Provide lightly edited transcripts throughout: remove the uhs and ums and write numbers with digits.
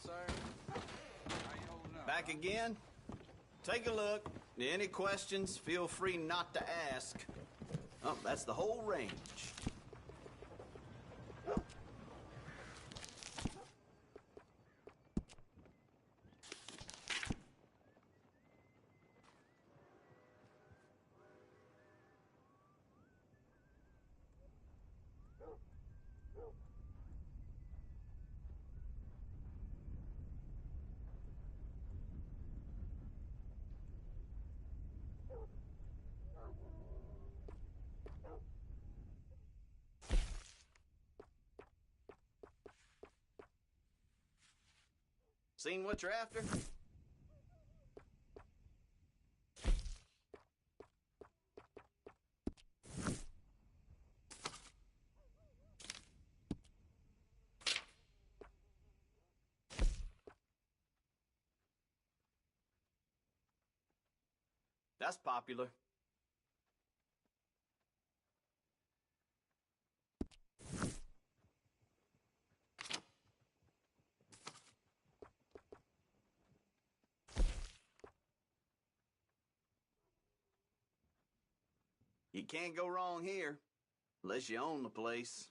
sir. How you holding up? Back again? Take a look. Any questions, feel free not to ask. Oh, that's the whole range. Seen what you're after? That's popular. You can't go wrong here, unless you own the place.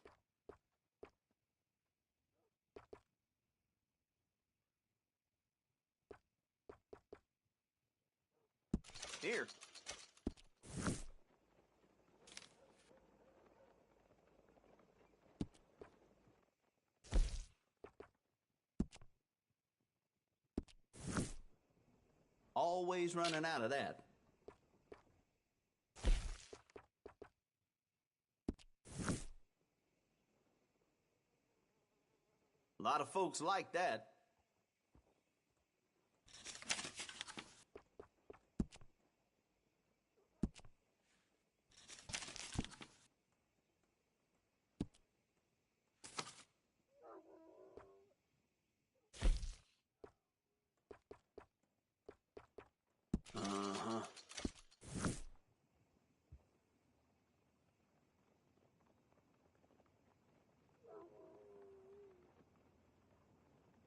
Here. Always running out of that. A lot of folks like that. Uh-huh.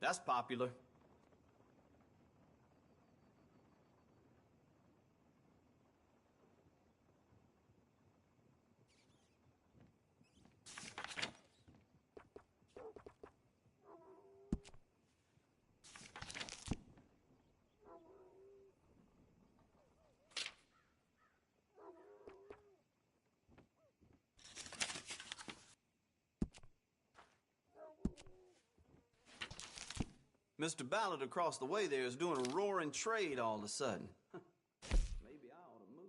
That's popular. Mr. Ballard across the way there is doing a roaring trade all of a sudden. Maybe I ought to move.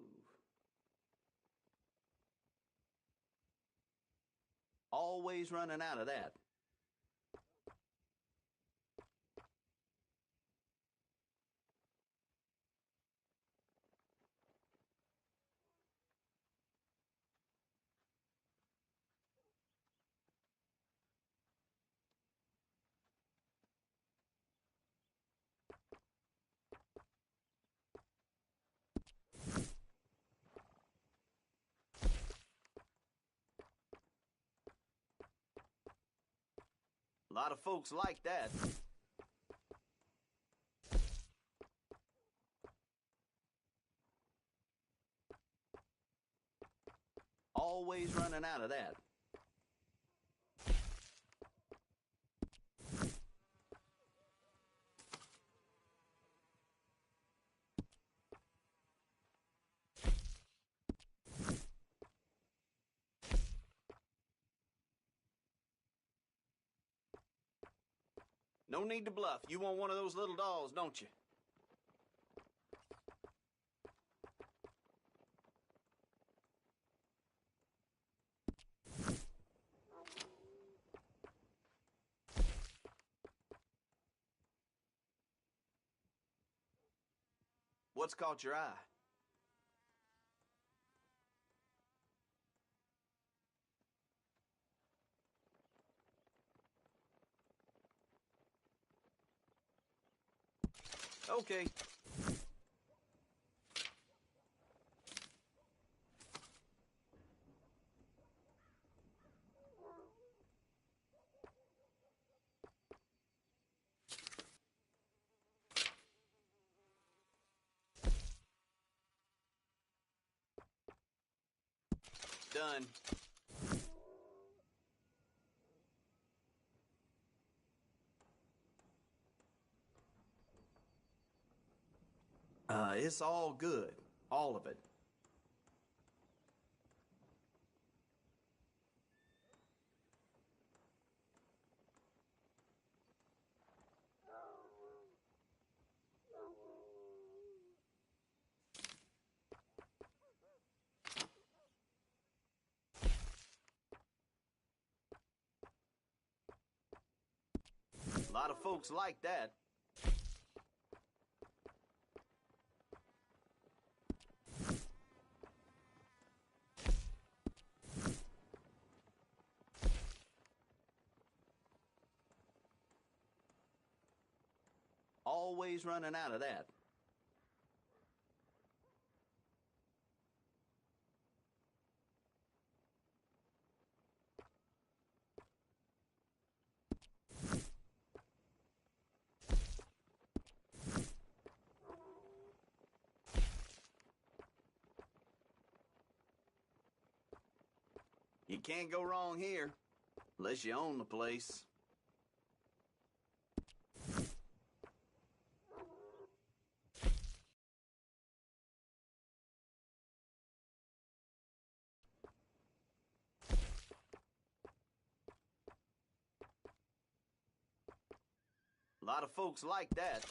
Always running out of that. A lot of folks like that. Always running out of that. No need to bluff. You want one of those little dolls, don't you? What's caught your eye? Okay. Done. It's all good. All of it. A lot of folks like that. Always running out of that. You can't go wrong here, unless you own the place. A lot of folks like that.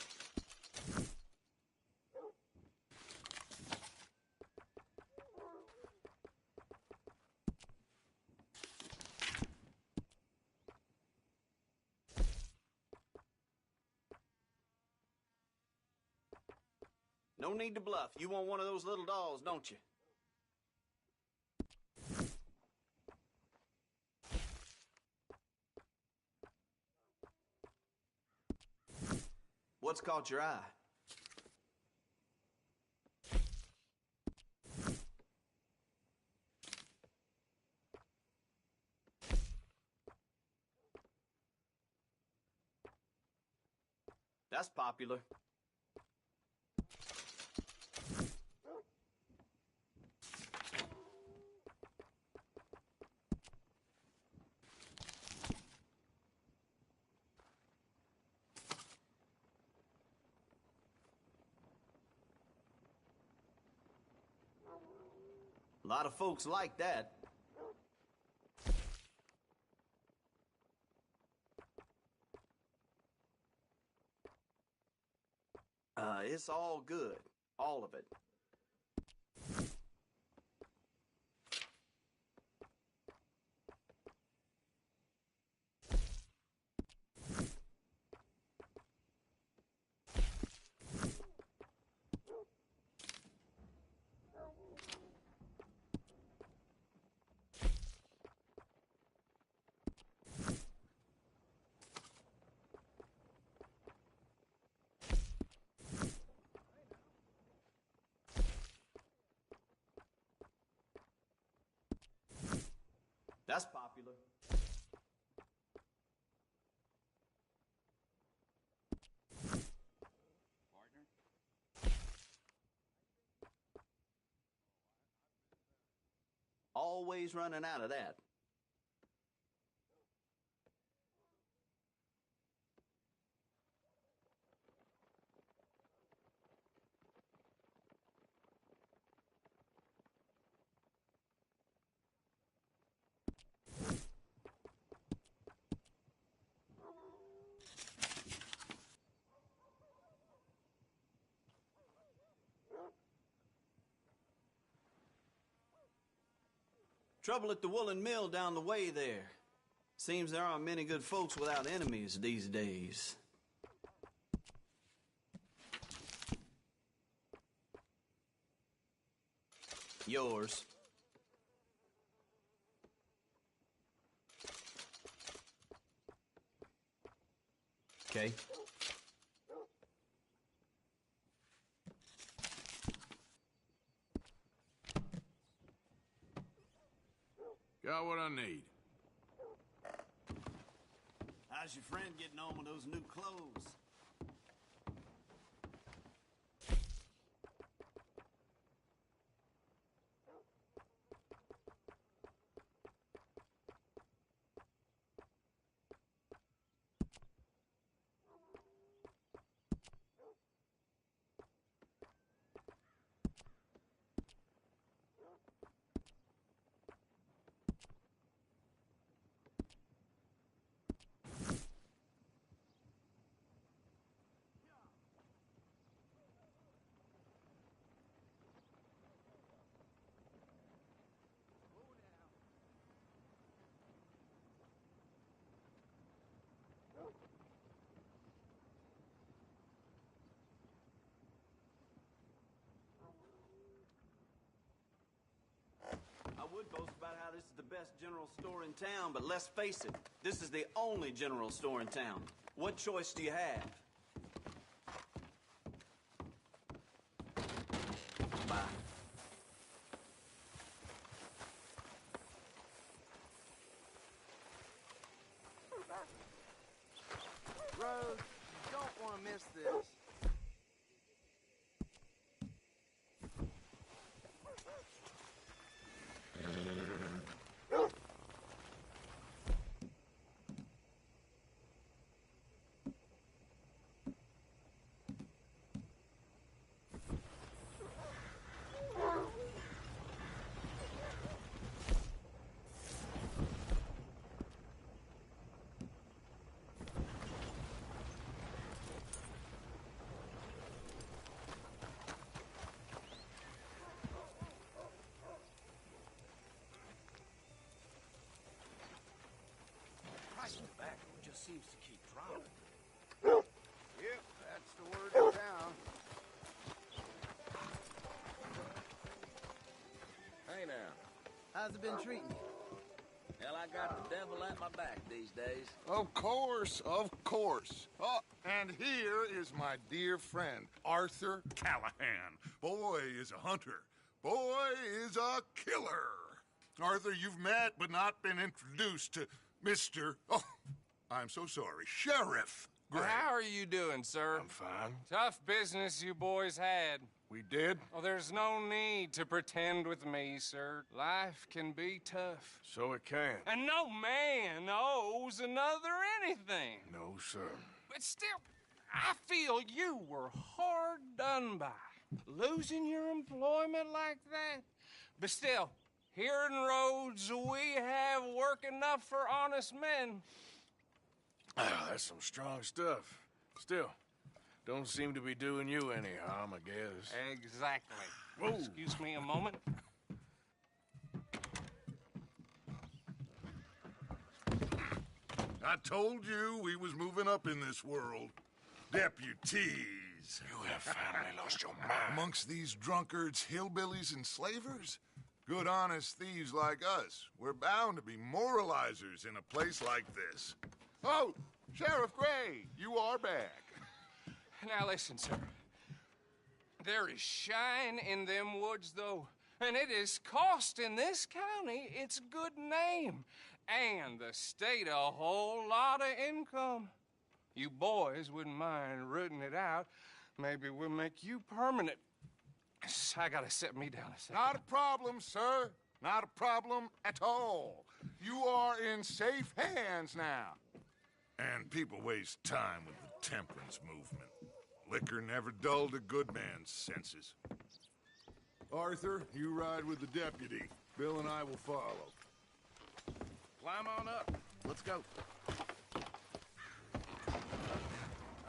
No need to bluff. You want one of those little dolls, don't you? What's caught your eye? That's popular. A lot of folks like that. It's all good. All of it. That's popular. Partner? Always running out of that. Trouble at the woolen mill down the way there. Seems there aren't many good folks without enemies these days. Yours. Okay. Got what I need. How's your friend getting on with those new clothes? would boast about how this is the best general store in town, but let's face it, this is the only general store in town. What choice do you have? Bye. Rose, you don't want to miss this. Price of tobacco just seems to keep dropping. Yep, that's the word in town. Hey now. How's it been treating you? Hell, I got the devil at my back these days. Of course, of course. Oh, and here is my dear friend, Arthur Callahan. Boy is a hunter. Boy is a killer. Arthur, you've met but not been introduced to Mr. Oh, I'm so sorry, Sheriff Gray. How are you doing, sir? I'm fine. Tough business you boys had. We did? Oh, there's no need to pretend with me, sir. Life can be tough. So it can. And no man owes another anything. No, sir. But still, I feel you were hard done by. Losing your employment like that. But still, here in Rhodes, we have work enough for honest men. Ah, that's some strong stuff. Still, don't seem to be doing you any harm, I guess. Exactly. Whoa. Excuse me a moment. I told you we was moving up in this world. Deputies. You have finally lost your mind. Amongst these drunkards, hillbillies, and slavers? Good, honest thieves like us. We're bound to be moralizers in a place like this. Oh, Sheriff Gray, you are back. Now listen, sir. There is shine in them woods, though, and it is costing this county its good name and the state a whole lot of income. You boys wouldn't mind rooting it out. Maybe we'll make you permanent. I gotta set me down a second. Not a problem, sir. Not a problem at all. You are in safe hands now. And people waste time with the temperance movement. Liquor never dulled a good man's senses. Arthur, you ride with the deputy. Bill and I will follow. Climb on up. Let's go.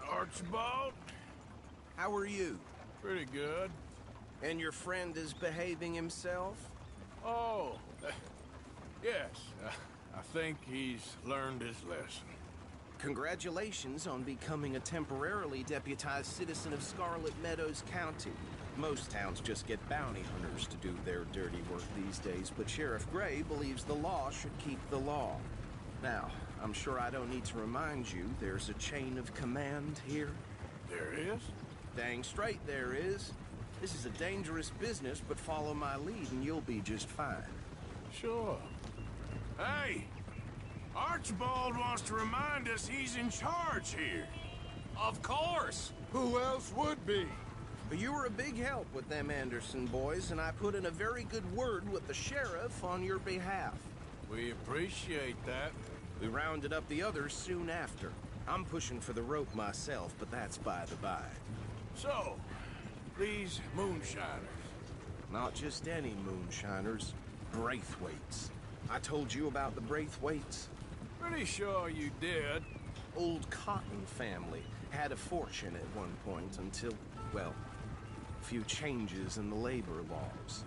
Archibald? How are you? Pretty good. And your friend is behaving himself? Oh, yes. I think he's learned his lesson. Congratulations on becoming a temporarily deputized citizen of Scarlet Meadows County. Most towns just get bounty hunters to do their dirty work these days, but Sheriff Gray believes the law should keep the law. Now, I'm sure I don't need to remind you there's a chain of command here. There is? Dang straight there is. This is a dangerous business, but follow my lead and you'll be just fine. Sure. Hey! Archibald wants to remind us he's in charge here. Of course. Who else would be? But you were a big help with them Anderson boys, and I put in a very good word with the sheriff on your behalf. We appreciate that. We rounded up the others soon after. I'm pushing for the rope myself, but that's by the by. So, these moonshiners. Not just any moonshiners, Braithwaites. I told you about the Braithwaites. Pretty sure you did. Old Cotton family had a fortune at one point until, well, a few changes in the labor laws.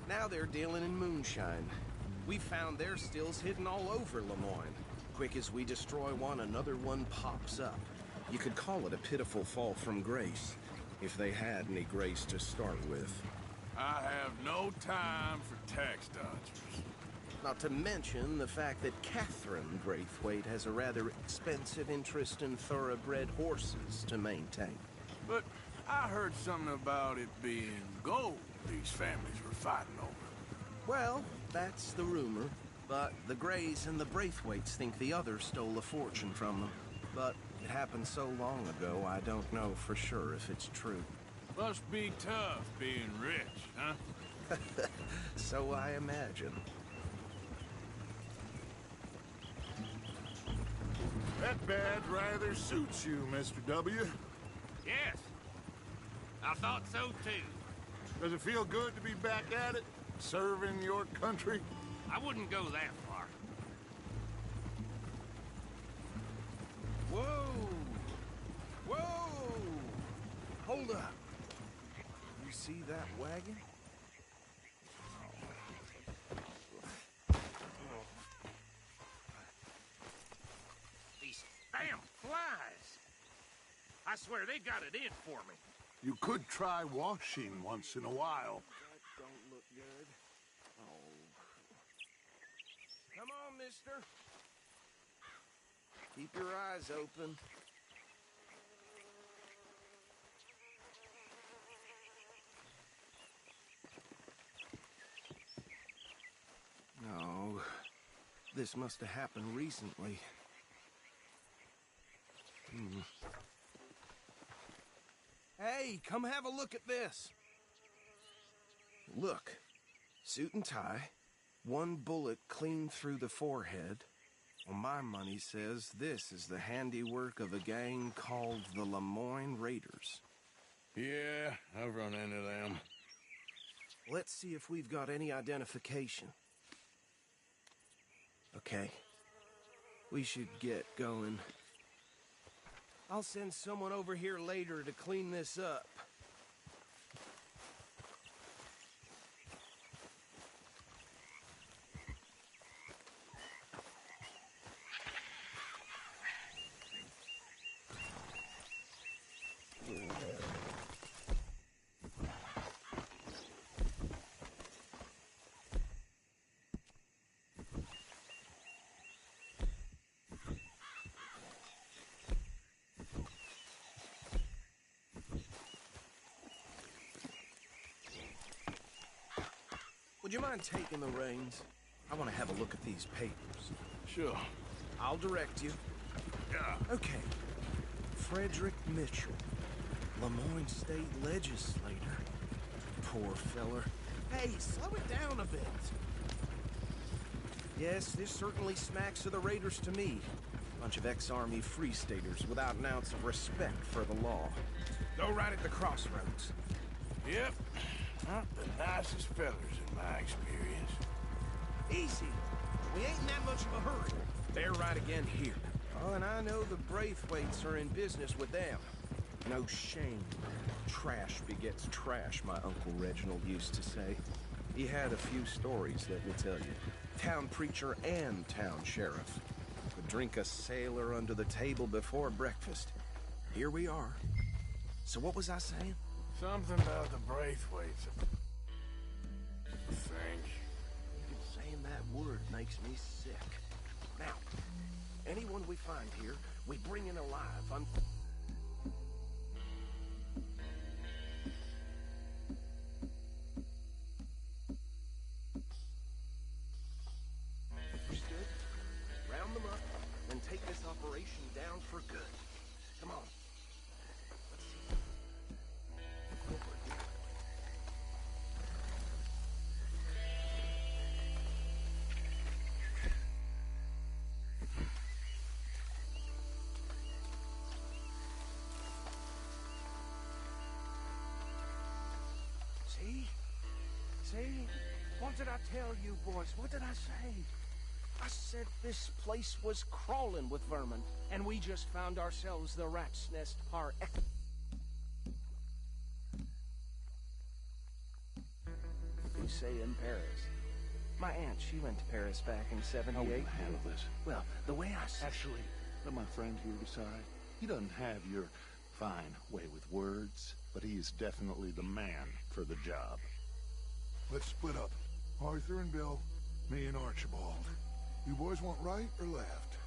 Now they're dealing in moonshine. We found their stills hidden all over Lemoyne. Quick as we destroy one, another one pops up. You could call it a pitiful fall from grace, if they had any grace to start with. I have no time for tax dodgers. Not to mention the fact that Catherine Braithwaite has a rather expensive interest in thoroughbred horses to maintain. But I heard something about it being gold these families were fighting over. Well, that's the rumor. But the Greys and the Braithwaites think the others stole a fortune from them. But it happened so long ago, I don't know for sure if it's true. Must be tough being rich, huh? So I imagine. That badge rather suits you, Mr. W. Yes. I thought so, too. Does it feel good to be back at it? Serving your country? I wouldn't go that far. Whoa! Whoa! Hold up. You see that wagon? These damn flies. I swear they got it in for me. You could try washing once in a while. That don't look good. Oh. Come on, mister. Keep your eyes open. No. This must have happened recently. Hey, come have a look at this. Look. Suit and tie. One bullet clean through the forehead. Well, my money says this is the handiwork of a gang called the Lemoyne Raiders. Yeah, I've run into them. Let's see if we've got any identification. Okay. We should get going. I'll send someone over here later to clean this up. Would you mind taking the reins? I want to have a look at these papers. Sure. I'll direct you. Yeah. Okay. Frederick Mitchell, Lemoyne State Legislator. Poor feller. Hey, slow it down a bit. Yes, this certainly smacks of the Raiders to me. Bunch of ex-Army Free Staters without an ounce of respect for the law. Go right at the crossroads. Yep. Not the nicest fellers in my experience. Easy. We ain't in that much of a hurry. They're right again here. Oh, and I know the Braithwaites are in business with them. No shame. Trash begets trash, my Uncle Reginald used to say. He had a few stories, let me tell you. Town preacher and town sheriff. Could drink a sailor under the table before breakfast. Here we are. So what was I saying? Something about the Braithwaites. Think. Saying that word makes me sick. Now, anyone we find here, we bring in alive. Understood? Round them up, and take this operation down for good. Come on. Let's see. Over here. See? What did I tell you, boys? What did I say? I said this place was crawling with vermin, and we just found ourselves the rat's nest par excellence. You say in Paris? My aunt, she went to Paris back in '78. How will you handle this? Well, the way I said... Actually, let my friend here decide. He doesn't have your fine way with words, but he is definitely the man for the job. Let's split up. Arthur and Bill, me and Archibald. You boys want right or left?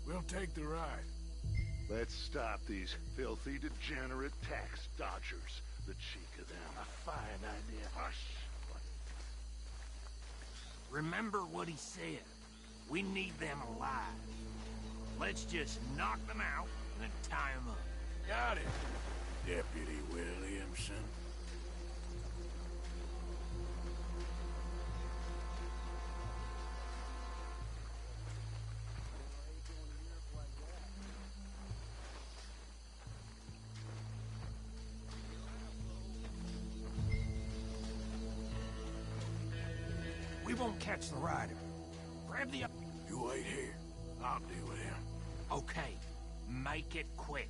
We'll take the ride. Let's stop these filthy, degenerate tax dodgers. The cheek of them. A fine idea. Hush. Remember what he said. We need them alive. Let's just knock them out and then tie them up. Got it, Deputy Williamson. We won't catch the rider. Grab the... You wait here. I'll deal with him. Okay, make it quick.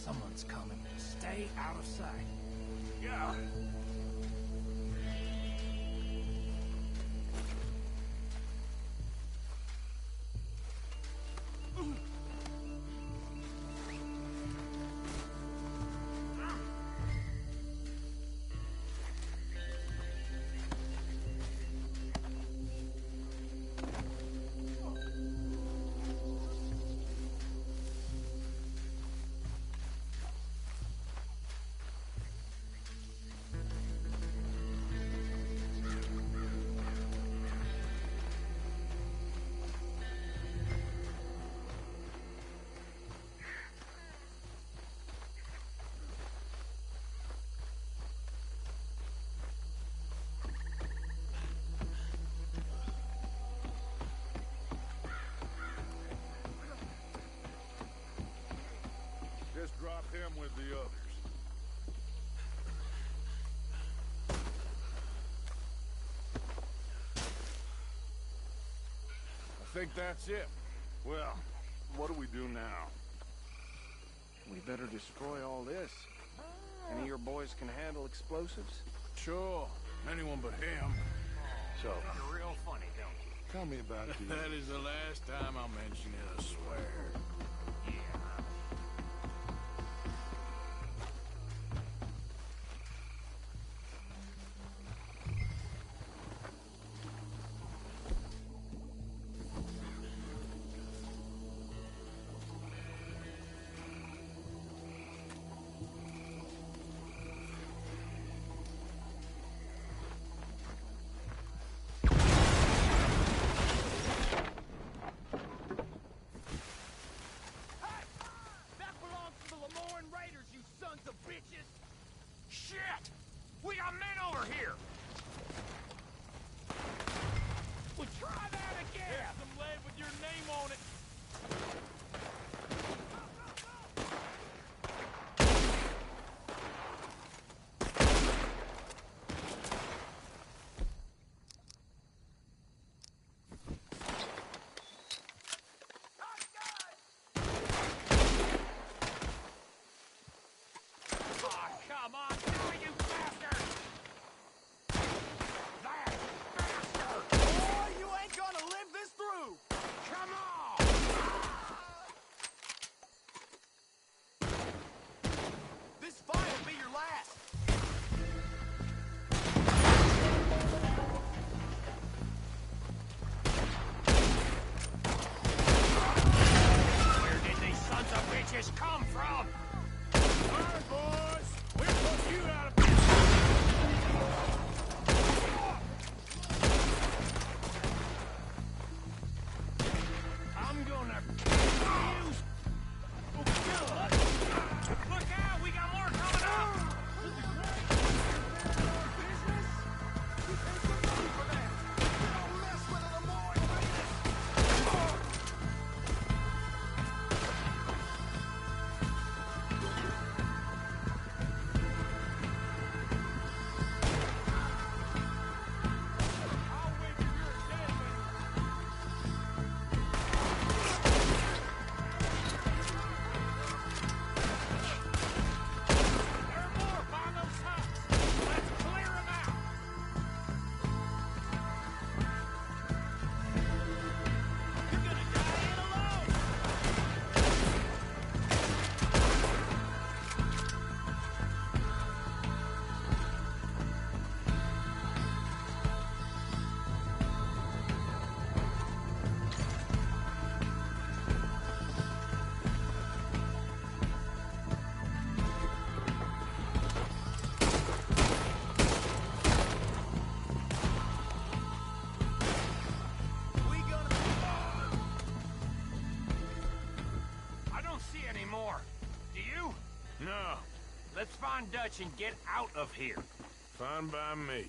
Someone's coming. Stay out of sight. Yeah. Just drop him with the others. I think that's it. Well, what do we do now? We better destroy all this. Any of your boys can handle explosives? Sure. Anyone but him. So, You're real funny, don't you? tell me about the... That is the last time I'll mention it, I swear. Yeah. Fine Dutch and get out of here. Fine by me.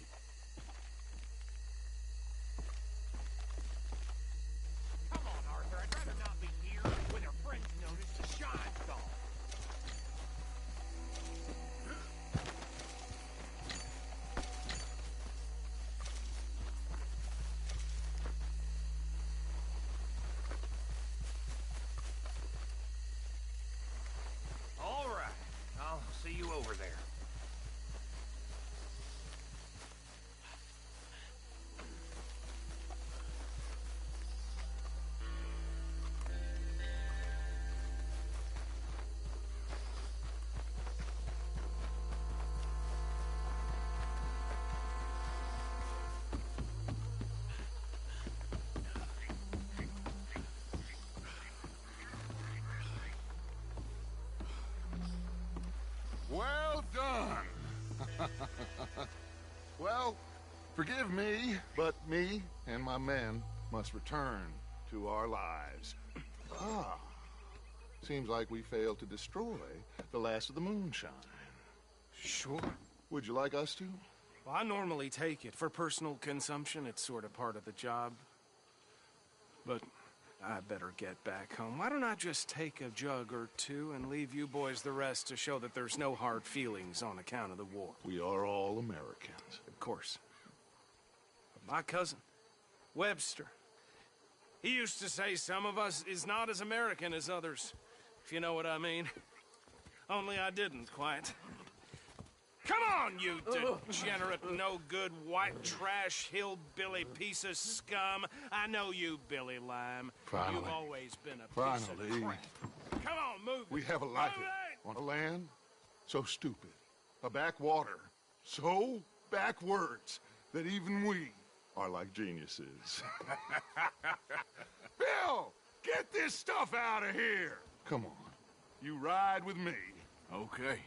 Come on, Arthur. I'd rather not be here when our friends notice the shine's gone. All right. I'll see you over there. Well done. Well, forgive me, but me and my men must return to our lives. Ah, seems like we failed to destroy the last of the moonshine. Sure. Would you like us to? Well, I normally take it. For personal consumption, it's sort of part of the job. But I better get back home. Why don't I just take a jug or two and leave you boys the rest to show that there's no hard feelings on account of the war? We are all Americans. Of course. But my cousin, Webster, he used to say some of us is not as American as others, if you know what I mean. Only I didn't quite. Come on, you degenerate, no-good, white trash, hillbilly piece of scum. I know you, Billy Lime. Finally. You've always been a piece of crap. Come on, move We it. have a life Move it! on a land so stupid, a backwater so backwards that even we are like geniuses. Bill, get this stuff out of here. Come on, you ride with me. Okay.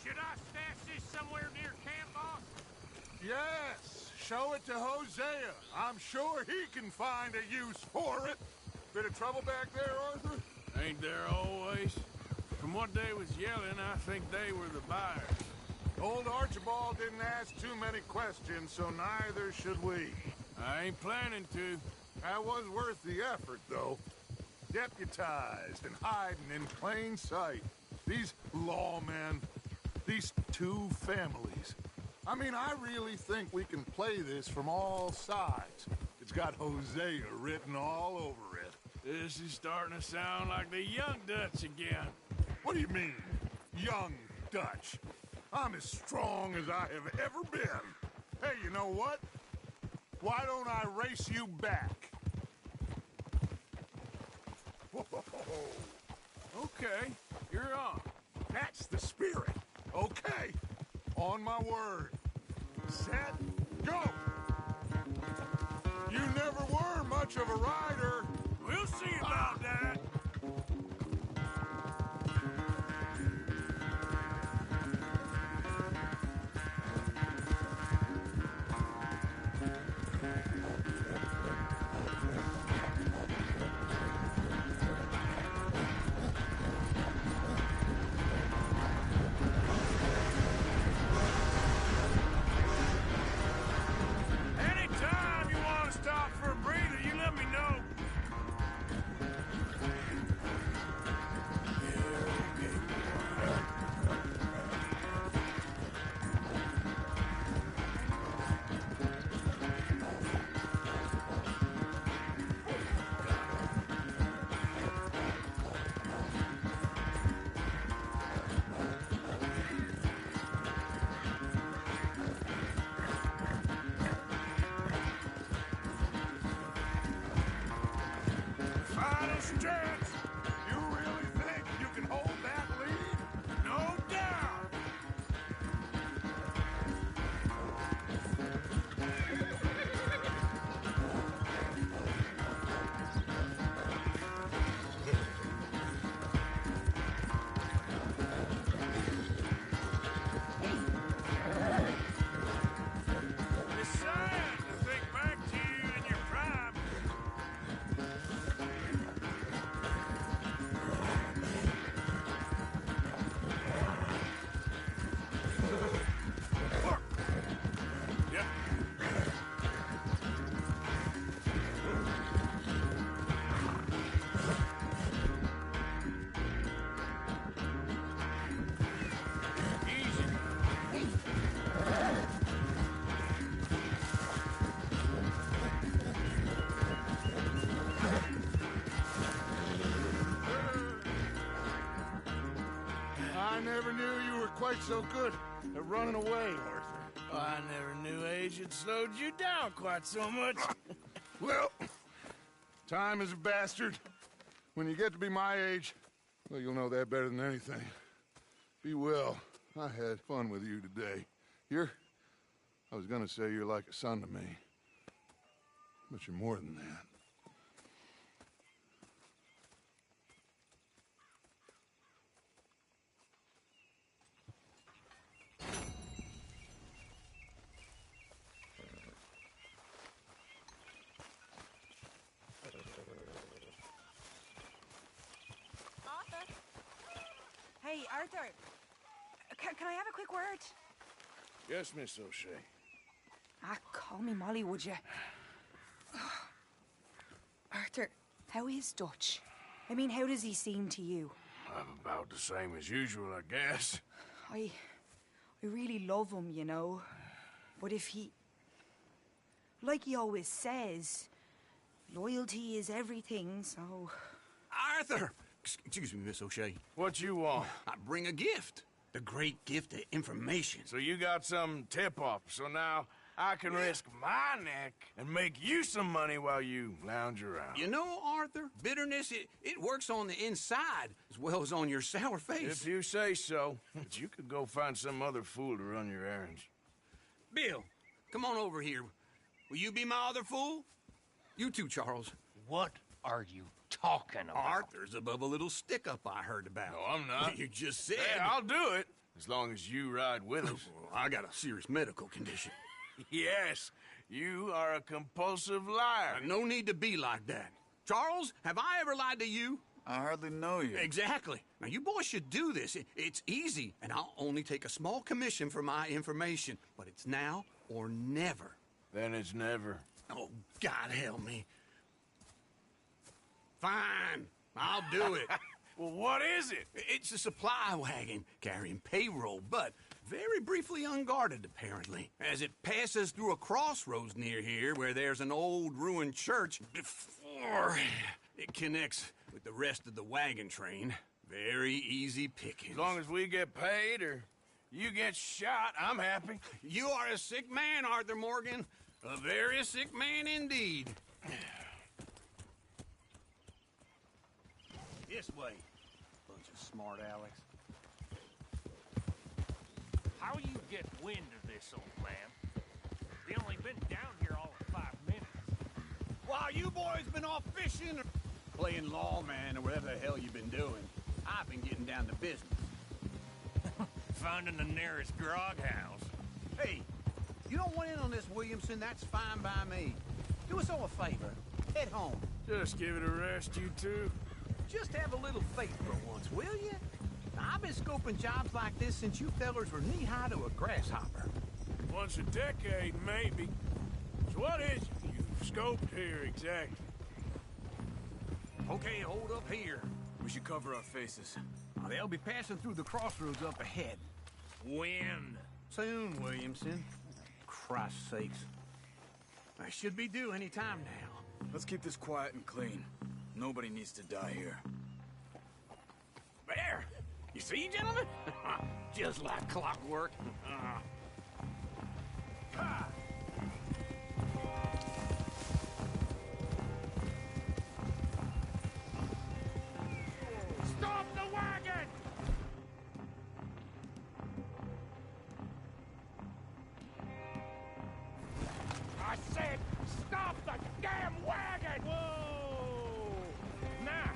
Should I stash this somewhere near camp, boss? Yes, show it to Hosea. I'm sure he can find a use for it. Bit of trouble back there, Arthur? Ain't there always? From what they was yelling, I think they were the buyers. Old Archibald didn't ask too many questions, so neither should we. I ain't planning to. That was worth the effort, though. Deputized and hiding in plain sight. These lawmen, these two families. I mean, I really think we can play this from all sides. It's got Hosea written all over it. This is starting to sound like the Young Dutch again. What do you mean, young Dutch? I'm as strong as I have ever been. Hey, you know what? Why don't I race you back? Whoa. Okay, you're on. That's the spirit. Okay, on my word. Set, go! You never were much of a rider. We'll see about that. Anytime you want to stop for a breather, you let me know. Final stretch. You really think you can hold that lead? No doubt. It's sad to think back to you in your prime. quite so good at running away, Arthur. Oh, I never knew age had slowed you down quite so much. Well, time is a bastard. When you get to be my age, well, you'll know that better than anything. Be well. I had fun with you today. I was gonna say you're like a son to me. But you're more than that. Arthur? Hey, Arthur. Can I have a quick word? Yes, Miss O'Shea. Call me Molly, would you? Arthur, how is Dutch? I mean, how does he seem to you? About the same as usual, I guess. I really love him, you know. But if he... Like he always says, loyalty is everything, so... Arthur! Excuse me, Miss O'Shea. What you want? I bring a gift. The great gift of information. So you got some tip-off, so now I can risk my neck and make you some money while you lounge around. You know, Arthur, bitterness, it works on the inside as well as on your sour face. If you say so. But you could go find some other fool to run your errands. Bill, come on over here. Will you be my other fool? You too, Charles. What are you talking about? Arthur's above a little stick-up I heard about. No, I'm not. You just said... Hey, I'll do it, as long as you ride with us. I got a serious medical condition. Yes, you are a compulsive liar. No need to be like that. Charles, have I ever lied to you? I hardly know you. Exactly. Now, you boys should do this. It's easy, and I'll only take a small commission for my information. But it's now or never. Then it's never. Oh, God help me. Fine, I'll do it. Well, what is it? It's a supply wagon carrying payroll, but very briefly unguarded, apparently. As it passes through a crossroads near here where there's an old ruined church before it connects with the rest of the wagon train. Very easy picking. As long as we get paid or you get shot, I'm happy. You are a sick man, Arthur Morgan. A very sick man indeed. This way. Bunch of smart Alex. How you get wind of this, old man? We only been down here all of 5 minutes. While you boys been off fishing or playing lawman or whatever the hell you've been doing, I've been getting down to business. Finding the nearest grog house. Hey, you don't want in on this, Williamson, that's fine by me. Do us all a favor. Head home. Just give it a rest, you two. Just have a little faith for once, will you? I've been scoping jobs like this since you fellers were knee-high to a grasshopper. Once a decade, maybe. So what is it you've scoped here exactly? Okay, hold up here. We should cover our faces. They'll be passing through the crossroads up ahead. When? Soon, Williamson. Christ's sakes. I should be due any time now. Let's keep this quiet and clean. Nobody needs to die here. There! You see, gentlemen? Just like clockwork. Stop the wagon! I said, stop the damn wagon! Whoa! Now,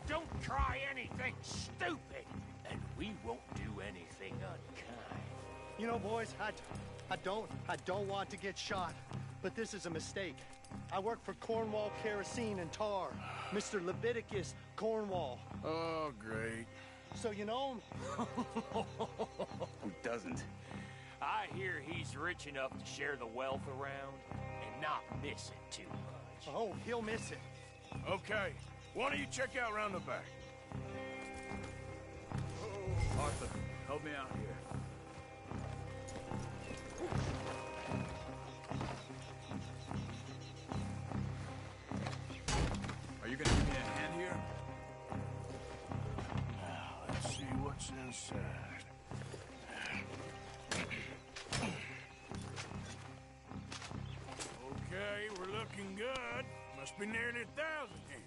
don't try anything stupid, and we won't do anything unkind. You know, boys, I don't want to get shot, but this is a mistake. I work for Cornwall Kerosene and Tar, Mr. Leviticus Cornwall. Oh, great. So you know him? Who doesn't? I hear he's rich enough to share the wealth around and not miss it too much. Oh, he'll miss it. Okay, why don't you check out round the back? Arthur, help me out here. Are you gonna give me a hand here? Now, let's see what's inside. looking good. Must be nearly 1,000 here.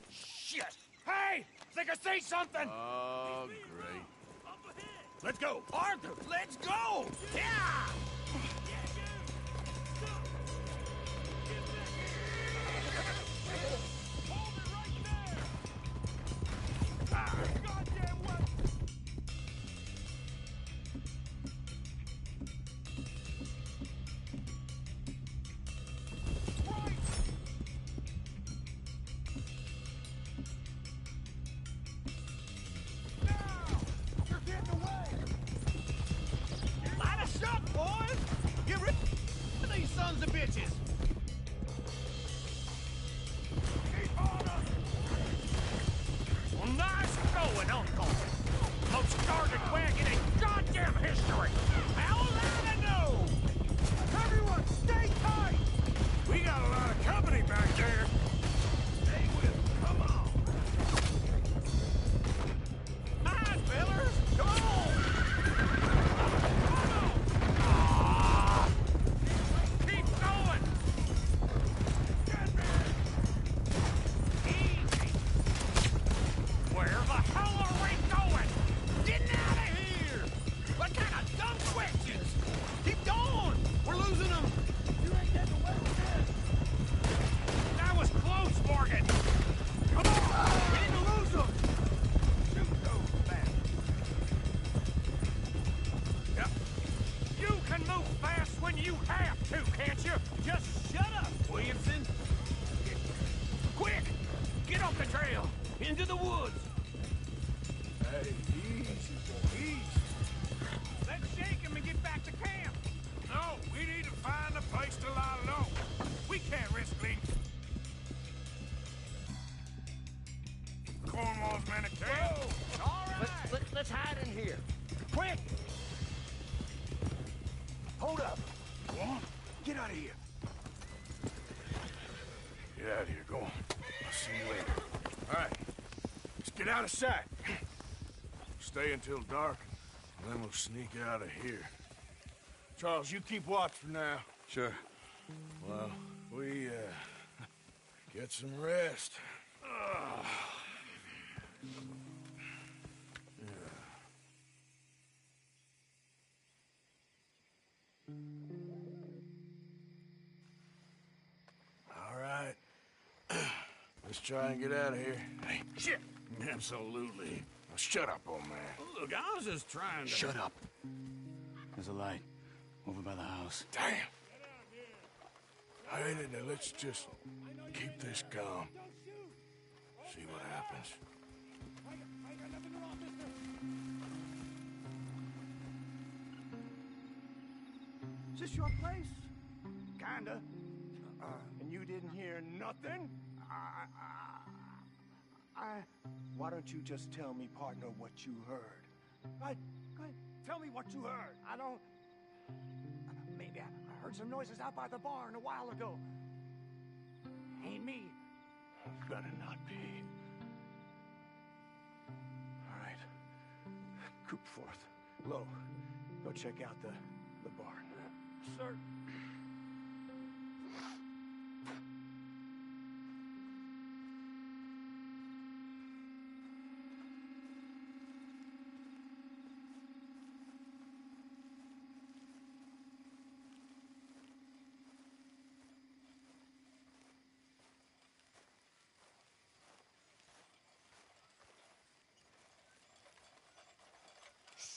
Shit! Hey! Think I see something! Oh, great. Let's go! Arthur, let's go! Yeah! Into the woods! Hey, easy, boy, easy. Let's shake him and get back to camp! No, we need to find a place to lie low. We can't risk leaving. Cornwall's men at camp. All right! Let's hide in here. Quick! Hold up. Go on. Get out of here. Get out of here, go on. I'll see you later. All right. Let's get out of sight. Stay until dark, and then we'll sneak out of here. Charles, you keep watch for now. Sure. Well, we, get some rest. All right. Let's try and get out of here. Hey, shit! Absolutely. Now shut up, old man. Look, I was just trying to... Shut up. There's a light over by the house. Damn. Hey, now let's just keep this calm. See what happens. Is this your place? Kinda. And you didn't hear nothing? Why don't you just tell me, partner, what you heard? Go ahead. Tell me what you heard. I don't... Maybe I heard some noises out by the barn a while ago. Ain't me. Better not be. All right. Coop forth. Low. Go check out the barn. Sir.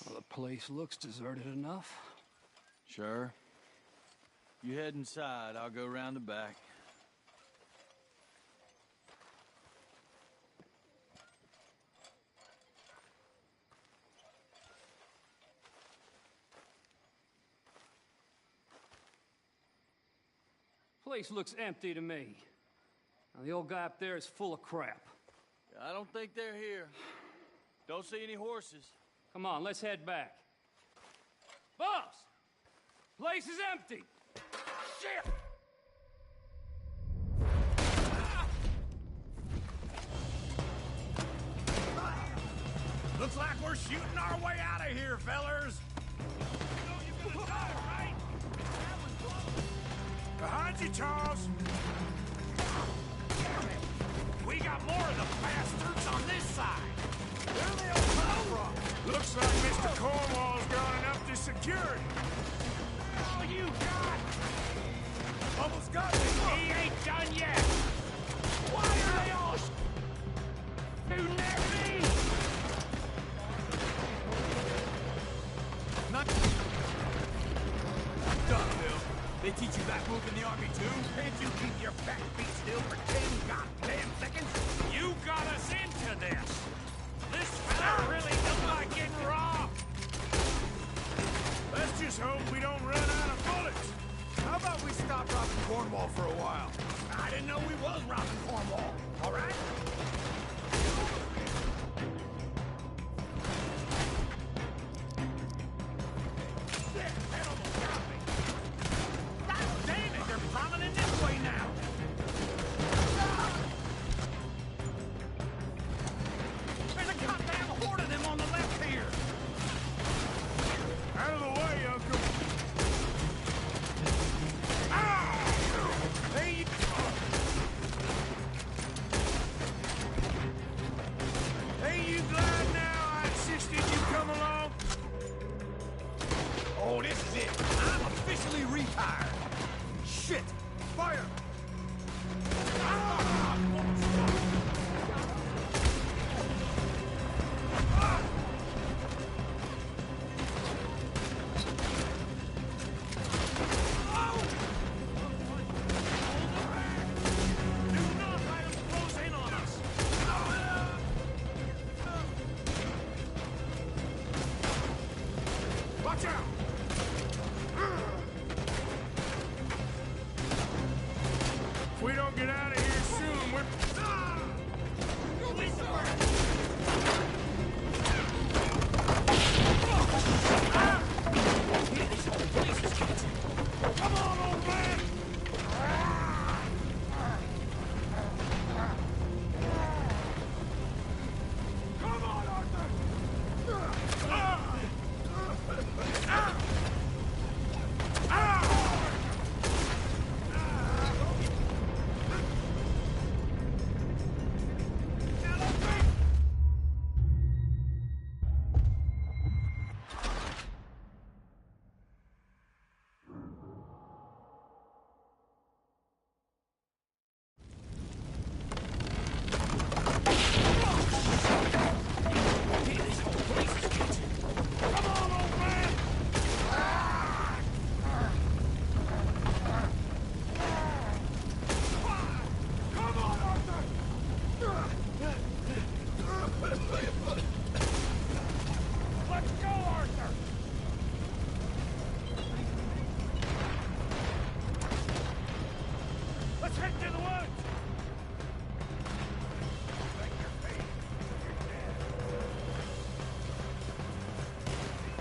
Well, the place looks deserted enough. Sure. You head inside, I'll go round the back. Place looks empty to me. Now, the old guy up there is full of crap. I don't think they're here. Don't see any horses. Come on, let's head back. Boss! Place is empty! Shit! Looks like we're shooting our way out of here, fellers. You know you're gonna die, right? Behind you, Charles! We got more of the bastards on this side! Where they all come from? Looks like Mr. Cornwall's gone enough to security. Oh, you got! Almost got me! He ain't done yet! Why are they all shooting at me? Not done, Bill. They teach you that move in the army too? Can't you keep your back feet still for 10 goddamn seconds? You got us into this! This fella really look like getting robbed! Let's just hope we don't run out of bullets. How about we stop robbing Cornwall for a while? I didn't know we was robbing Cornwall, all right? Shit, that almost got me. God damn it, they're piling in this way now. There's a goddamn horde of them on the left here. Out of the way, Uncle. Hey, you... Hey, you glad now I insisted you come along? Oh, this is it. I'm officially retired. Shit! Fire! Watch out! If we don't get out of here soon, we're... Come on, old man! Come on, Arthur! Let's go, Arthur! Let's head to the woods!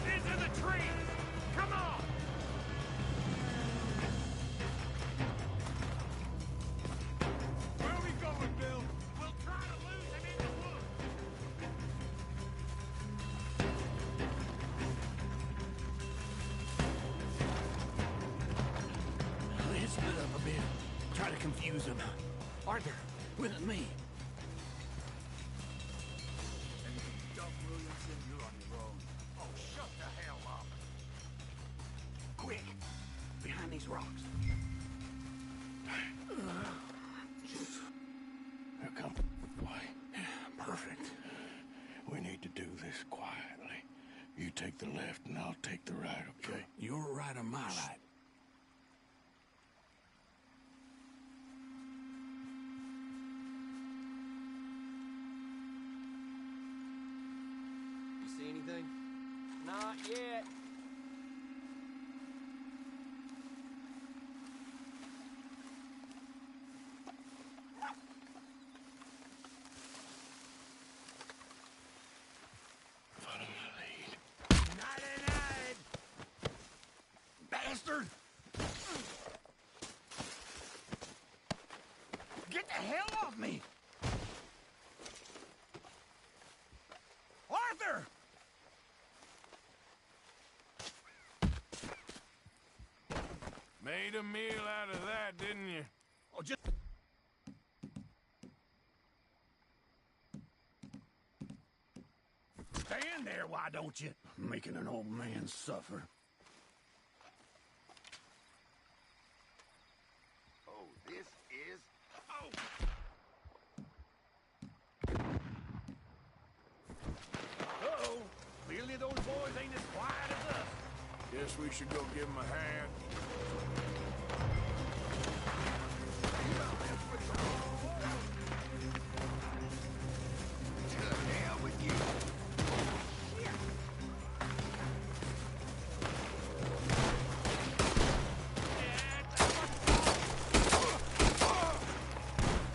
Into the trees! Come on! Where are we going, Bill? We'll try to lose him in the woods! Let's split up a bit. Try to confuse them. Arthur, with me. Dump Williamson, you're on your own. Oh, shut the hell up. Quick! Behind these rocks. Now come. Why? Perfect. We need to do this quietly. You take the left and I'll take the right, okay? Your right or my right? You see anything? Not yet. Follow my lead. Nighty-night! Bastard! Get the hell off me! Arthur! Me? Made a meal out of that, didn't you? Oh, just... Stand there, why don't you? Making an old man suffer. Oh, this is... Oh! Uh-oh. Clearly those boys ain't as quiet as us. Guess we should go give him a hand. To hell with you.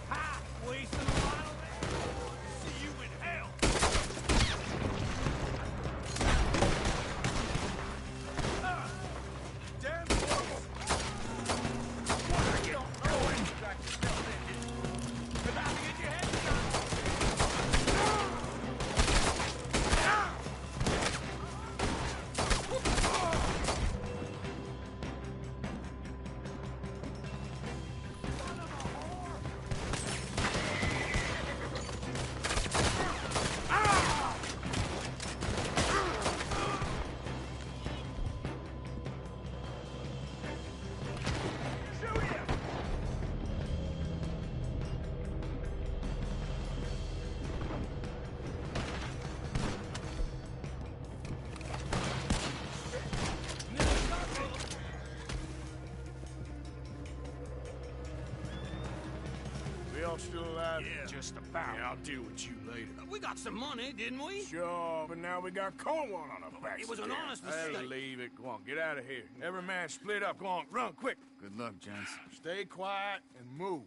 Ha! Wasting a lot of that. See you in hell. Damn fools! What are you doing? Got yourself in. About to get your head shot. We all still alive? Yeah, just about. Yeah, I'll deal with you later. We got some money, didn't we? Sure, but now we got Cornwall on our backs. It was an again. honest Hey, mistake. leave it. Go on, get out of here. Every man split up. Go on, run, quick. Good luck, gents. Stay quiet and move.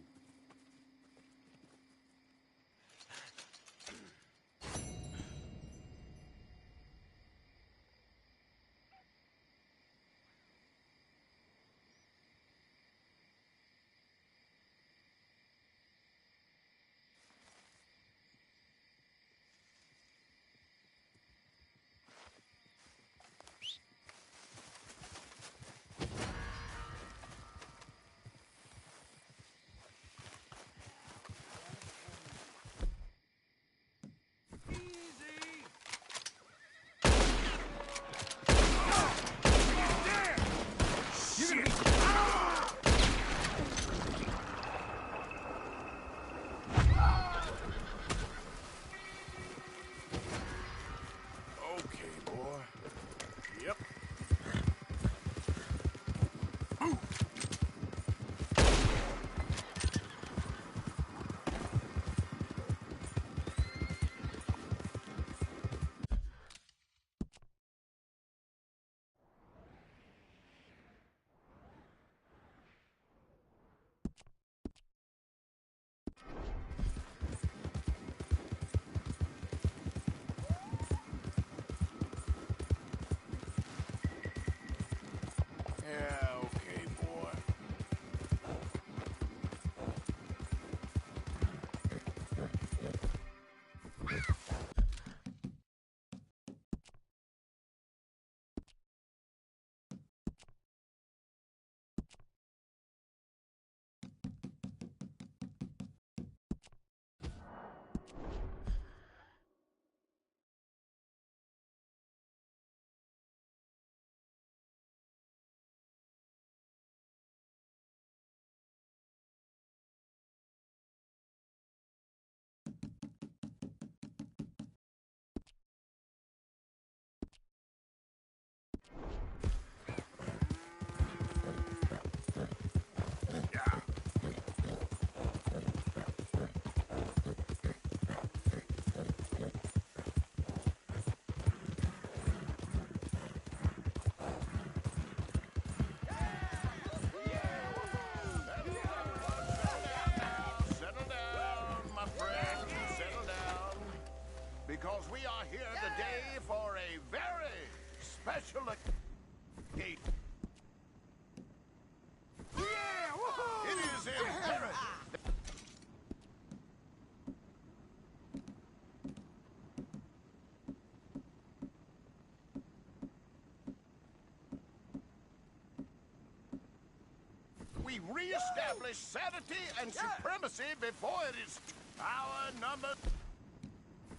We reestablish sanity and supremacy before it is our number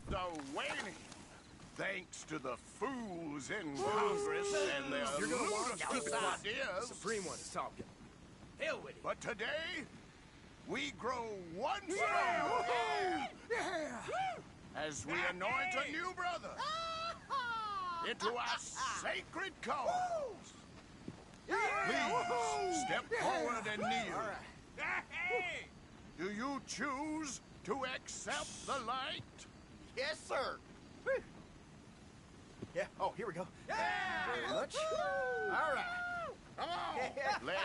the waning. Thanks to the fools in Congress and their ludicrous ideas. Supreme One is talking. Hell with it. But today, we grow one stronger as we anoint a new brother into our sacred cause. Please step forward and kneel. Do you choose to accept the light? Yes, sir. Yeah, oh, here we go. Very much. All right. Come on. Let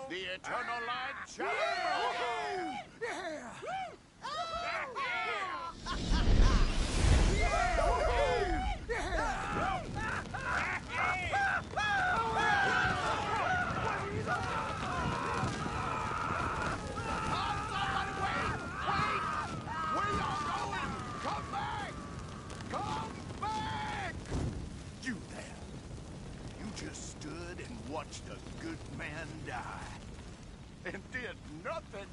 the eternal light shine. Watched a good man die and did nothing.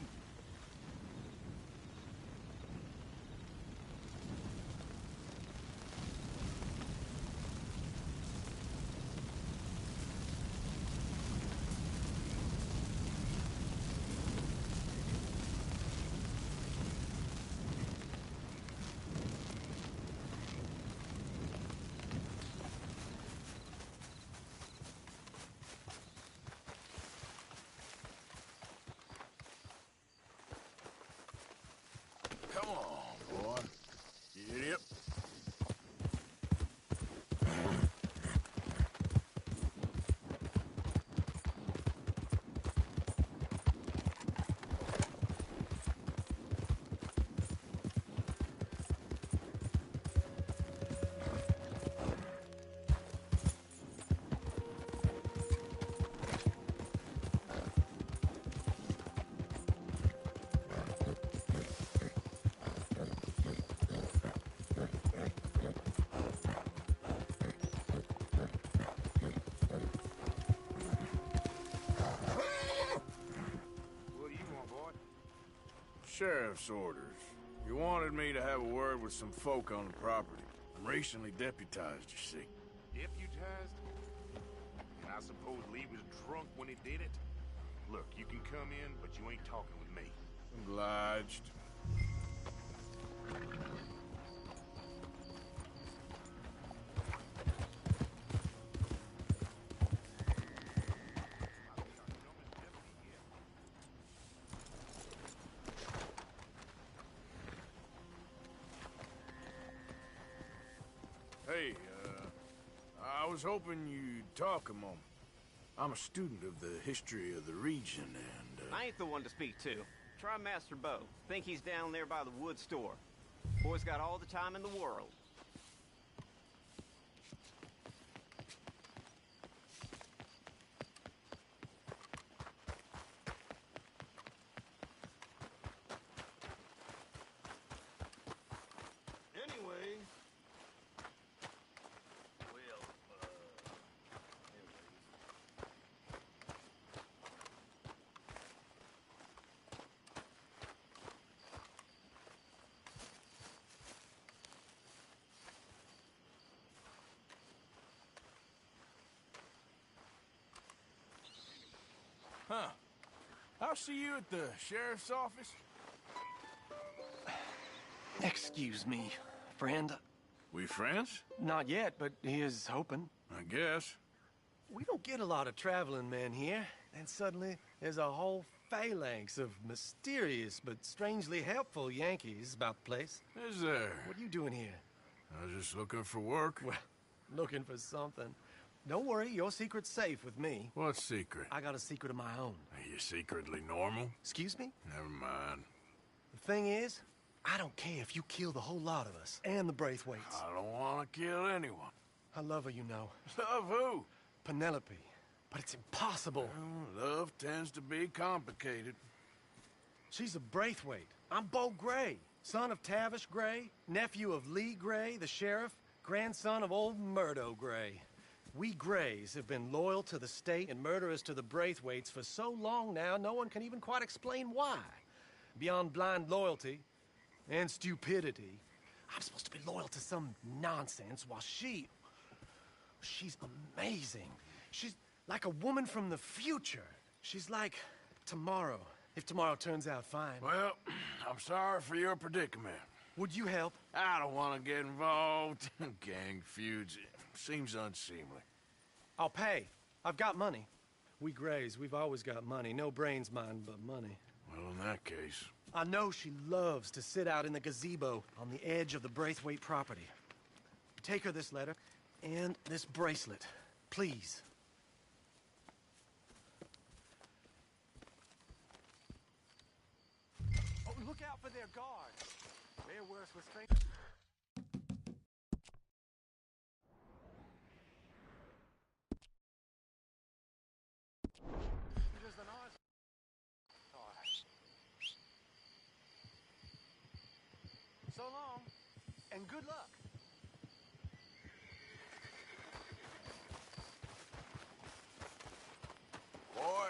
Come on, boy. Get up. Sheriff's orders. You wanted me to have a word with some folk on the property. I'm recently deputized, you see. Deputized? And I suppose Lee was drunk when he did it? Look, you can come in, but you ain't talking with me. Obliged. Hey, I was hoping you'd talk a moment. I'm a student of the history of the region, and, I ain't the one to speak to. Try Master Bo. Think he's down there by the wood store. Boy's got all the time in the world. Huh. I'll see you at the sheriff's office. Excuse me, friend. We friends? Not yet, but he is hoping. I guess. We don't get a lot of traveling men here, and suddenly there's a whole phalanx of mysterious but strangely helpful Yankees about the place. Is there? What are you doing here? I was just looking for work. Well, looking for something. Don't worry, your secret's safe with me. What secret? I got a secret of my own. Are you secretly normal? Excuse me? Never mind. The thing is, I don't care if you kill the whole lot of us, and the Braithwaites. I don't want to kill anyone. I love her, you know. Love who? Penelope. But it's impossible. Well, love tends to be complicated. She's a Braithwaite. I'm Bo Gray, son of Tavish Gray, nephew of Lee Gray, the sheriff, grandson of old Murdo Gray. We Grays have been loyal to the state and murderers to the Braithwaites for so long now, no one can even quite explain why. Beyond blind loyalty and stupidity, I'm supposed to be loyal to some nonsense while she's amazing. She's like a woman from the future. She's like tomorrow, if tomorrow turns out fine. Well, I'm sorry for your predicament. Would you help? I don't want to get involved. Gang feuds. Seems unseemly. I'll pay. I've got money. We Grays, we've always got money. No brains, mind, but money. Well, in that case... I know she loves to sit out in the gazebo on the edge of the Braithwaite property. Take her this letter and this bracelet, please. Oh, look out for their guards. They're worse with strangers. So long, and good luck. Boy.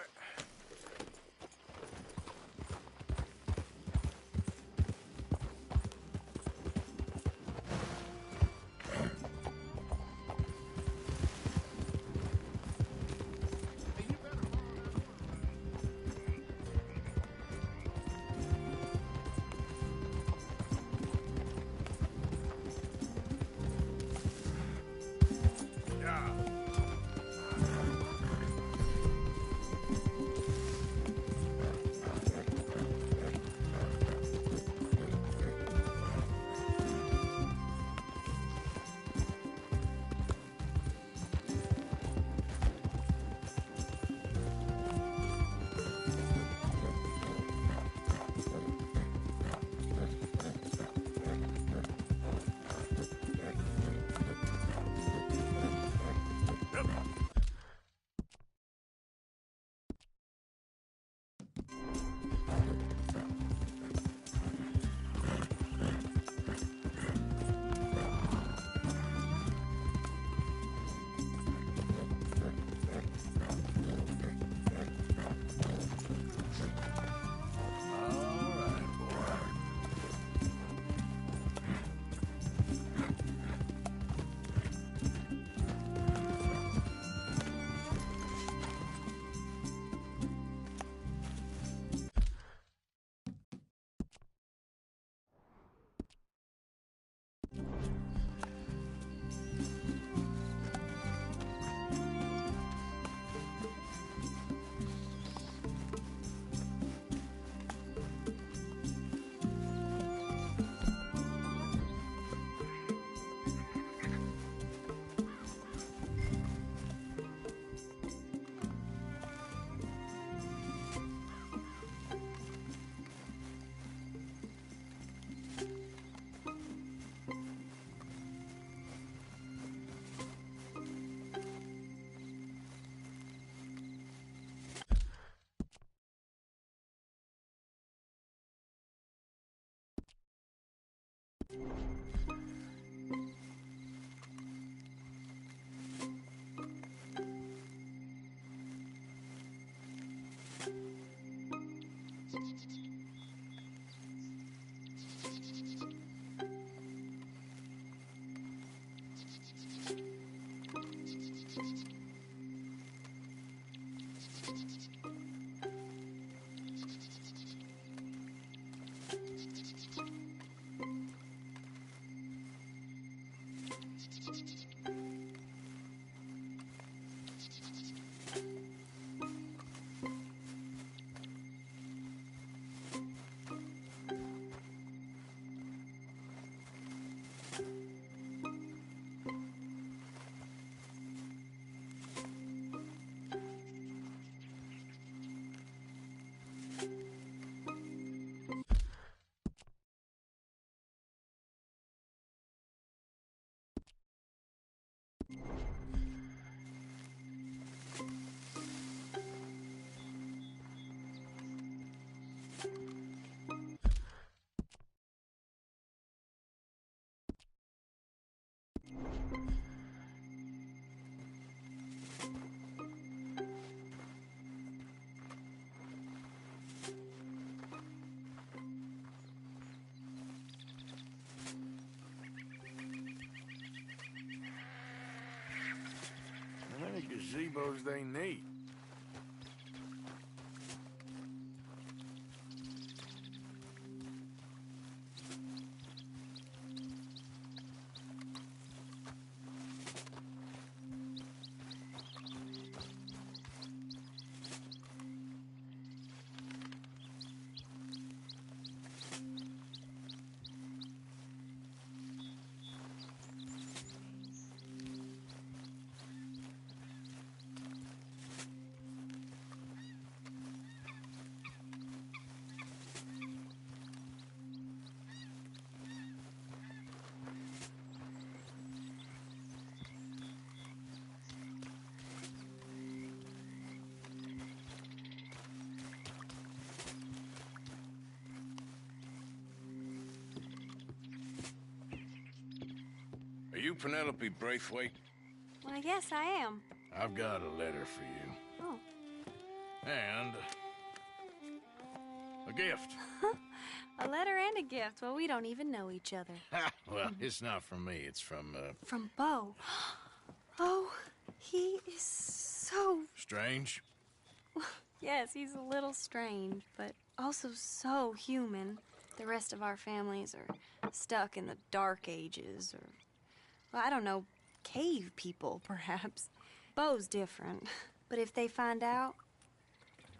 suppose they need. Are you Penelope Braithwaite? Well, yes, I am. I've got a letter for you. Oh. And a gift. A letter and a gift. Well, we don't even know each other. Well, it's not from me. It's from, From Bo. Oh, he is so... Strange? Yes, he's a little strange, but also so human. The rest of our families are stuck in the Dark Ages, or, well, I don't know, cave people, perhaps. Bo's different, but if they find out,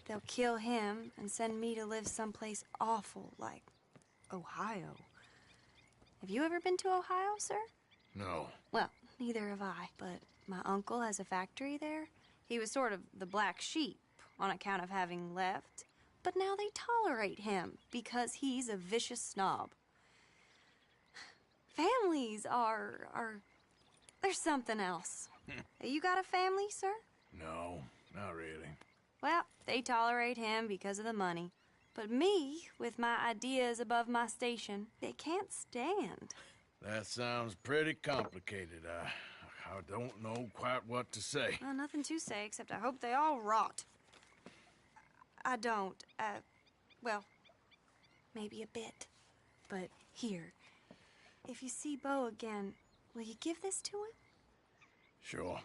they'll kill him and send me to live someplace awful like Ohio. Have you ever been to Ohio, sir? No. Well, neither have I, but my uncle has a factory there. He was sort of the black sheep on account of having left, but now they tolerate him because he's a vicious snob. Families there's something else. You got a family, sir? No, not really. Well, they tolerate him because of the money. But me, with my ideas above my station, they can't stand. That sounds pretty complicated. I don't know quite what to say. Well, nothing to say, except I hope they all rot. I don't. Well, maybe a bit. But here, if you see Bo again, will you give this to him? Sure.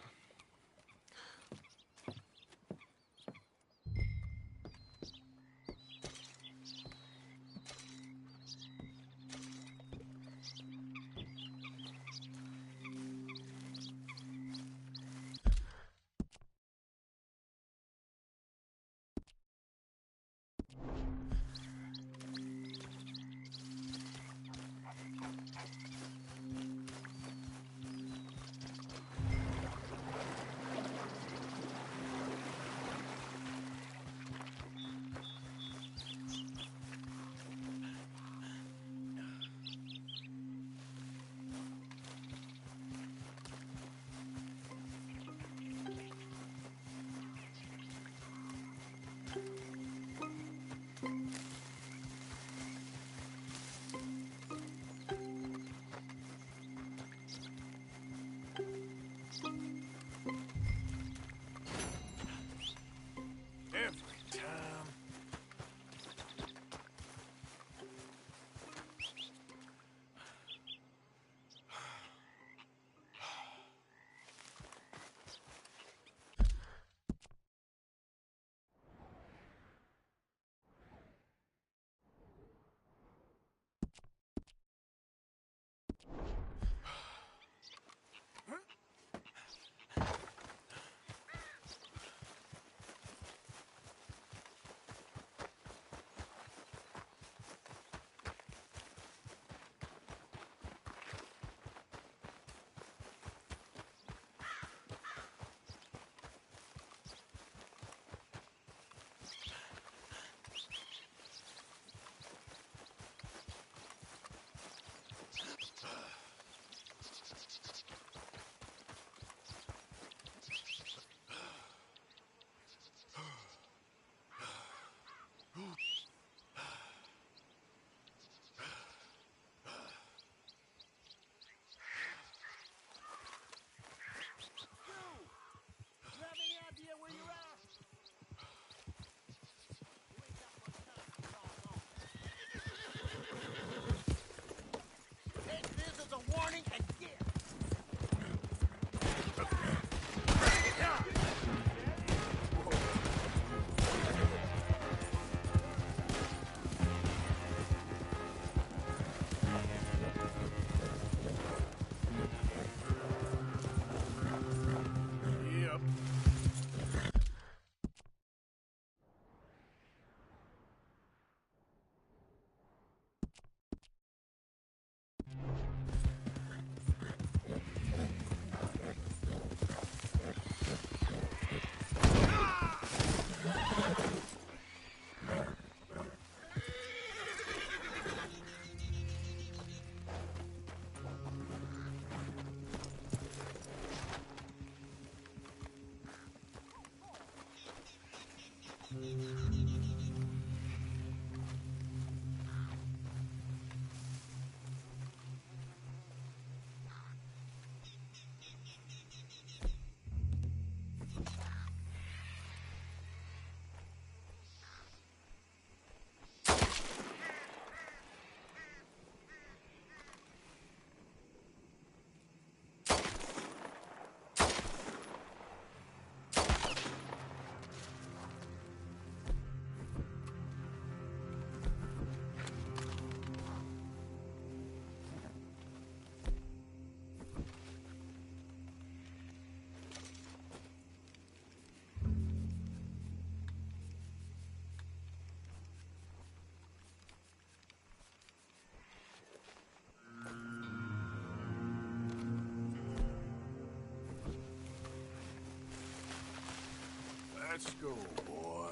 Let's go, boy.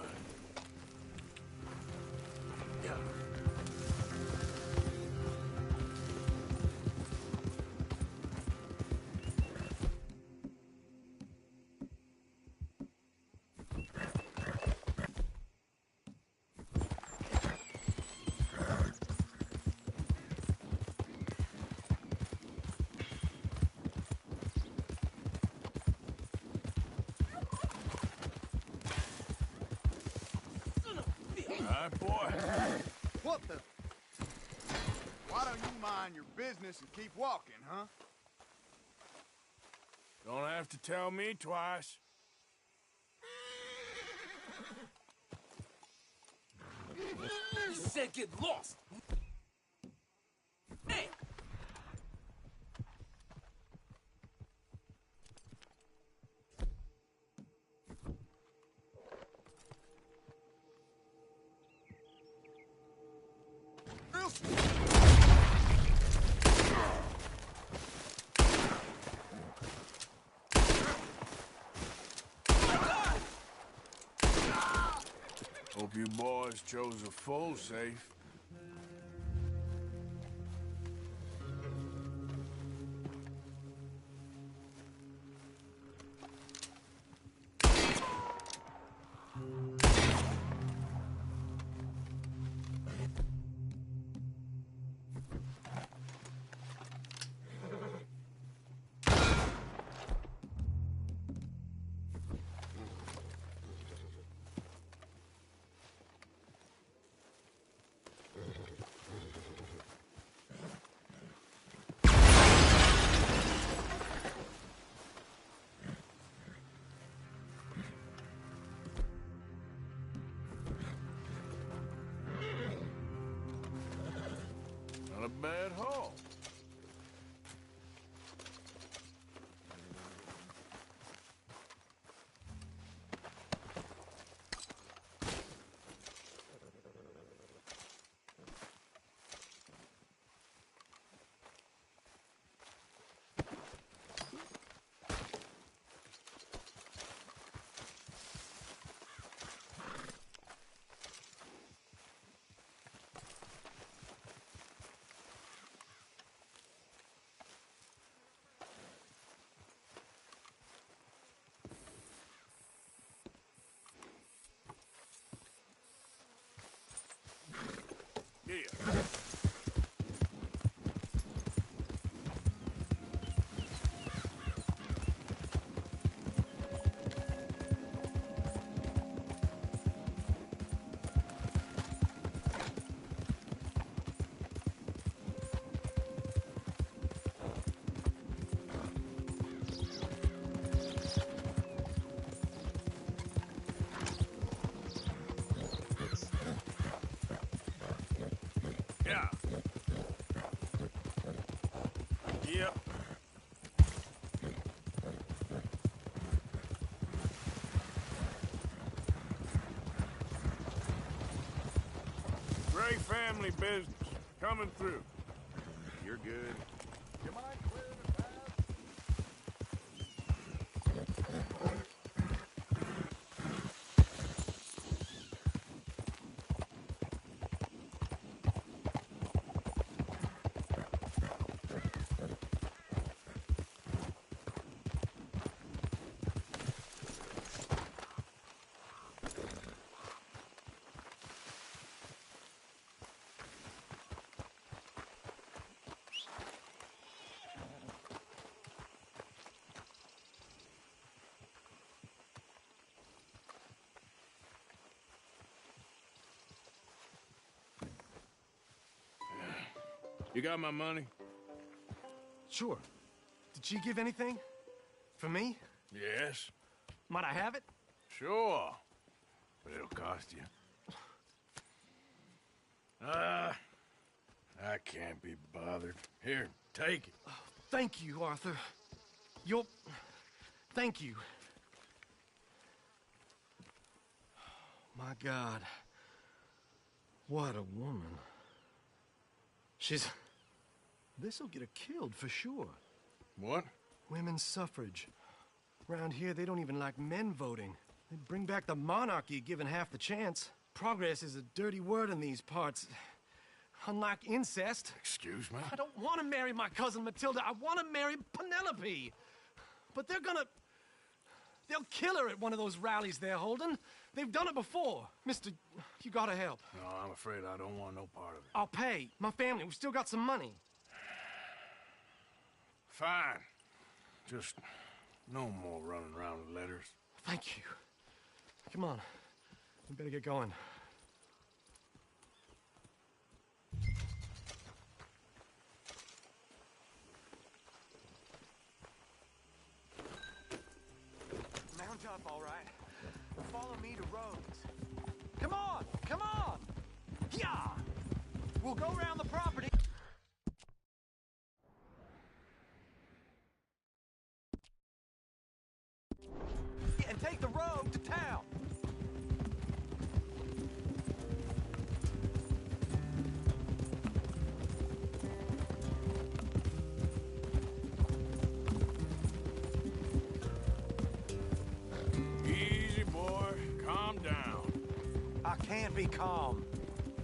Yeah. Alright, boy. What the? Why don't you mind your business and keep walking, huh? Don't have to tell me twice. You said get lost. Hey! Hope you boys chose a full safe. Not a bad haul. Yeah. Yeah. Yep. Great family business. Coming through. You're good. You mind clearing the path? You got my money? Sure. Did she give anything? For me? Yes. Might I have it? Sure. But it'll cost you. I can't be bothered. Here, take it. Thank you, Arthur. You'll... Thank you. My God. What a woman. She's... This'll get her killed for sure. What? Women's suffrage. Around here, they don't even like men voting. They'd bring back the monarchy given half the chance. Progress is a dirty word in these parts. Unlike incest. Excuse me? I don't want to marry my cousin Matilda. I want to marry Penelope. But they'll kill her at one of those rallies they're holding. They've done it before. Mister, you gotta help. No, I'm afraid I don't want no part of it. I'll pay. My family, we've still got some money. Fine. Just no more running around with letters. Thank you. Come on. We better get going. Mount up, all right. Follow me to Rhodes. Come on! Come on! Yeah! We'll go around the property. And take the road to town. Easy, boy. Calm down. I can't be calm.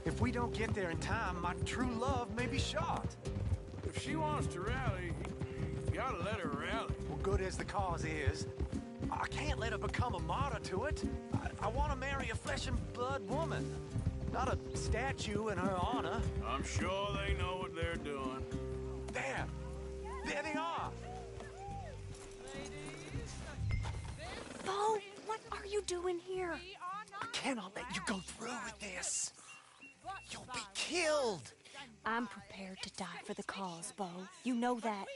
If we don't get there in time, my true love may be shot. If she wants to rally, you gotta let her rally. Well, good as the cause is, I can't let her become a martyr to it. I want to marry a flesh and blood woman, not a statue in her honor. I'm sure they know what they're doing. There! There they are! Bo, what are you doing here? I cannot let you go through with this. You'll be killed. I'm prepared to die for the cause, Bo. You know that.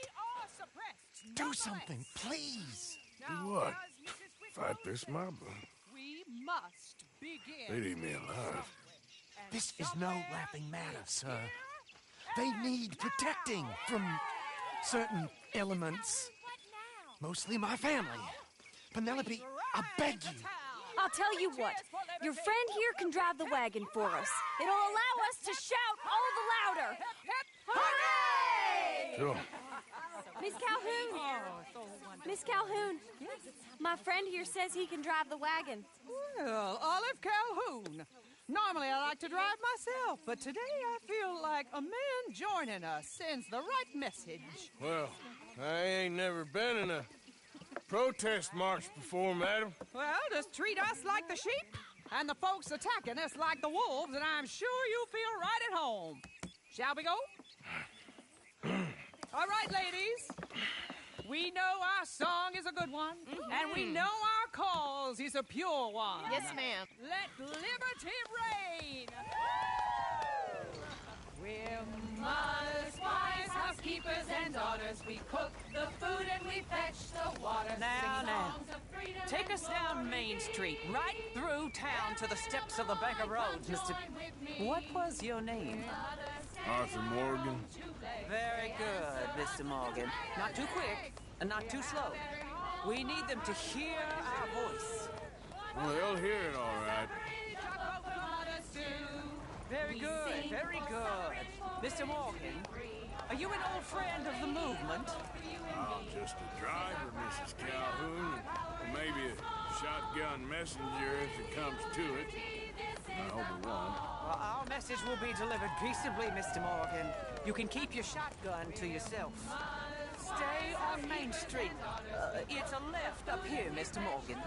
Do something, please. Do what? Fight this mob? We must begin. They'd eat me alive. This is no laughing matter, sir. They need protecting from certain elements. Mostly my family. Penelope, I beg you. I'll tell you what. Your friend here can drive the wagon for us. It'll allow us to shout all the louder. Hooray! Sure. Miss Calhoun. Miss Calhoun. My friend here says he can drive the wagon. Well, Olive Calhoun. Normally I like to drive myself, but today I feel like a man joining us sends the right message. Well, I ain't never been in a protest march before, madam. Well, just treat us like the sheep, and the folks attacking us like the wolves, and I'm sure you feel right at home. Shall we go? All right, ladies. We know our song is a good one, and we know our cause is a pure one. Yes, ma'am. Let liberty reign. We're mothers, wives, housekeepers, and daughters. We cook the food and we fetch the water. Now, take us down Main Street, right through town to the steps of the Bank of Rhodes, Mr. What was your name? Arthur Morgan. Very good, Mr. Morgan. Not too quick and not too slow. We need them to hear our voice. Well, they'll hear it all right. Very good, very good. Mr. Morgan, are you an old friend of the movement? I'm just a driver, Mrs. Calhoun, and maybe a shotgun messenger if it comes to it. I hope it won't. Well, our message will be delivered peaceably, Mr. Morgan. You can keep your shotgun to yourself. Stay on Main Street. It's a left up here, Mr. Morgan.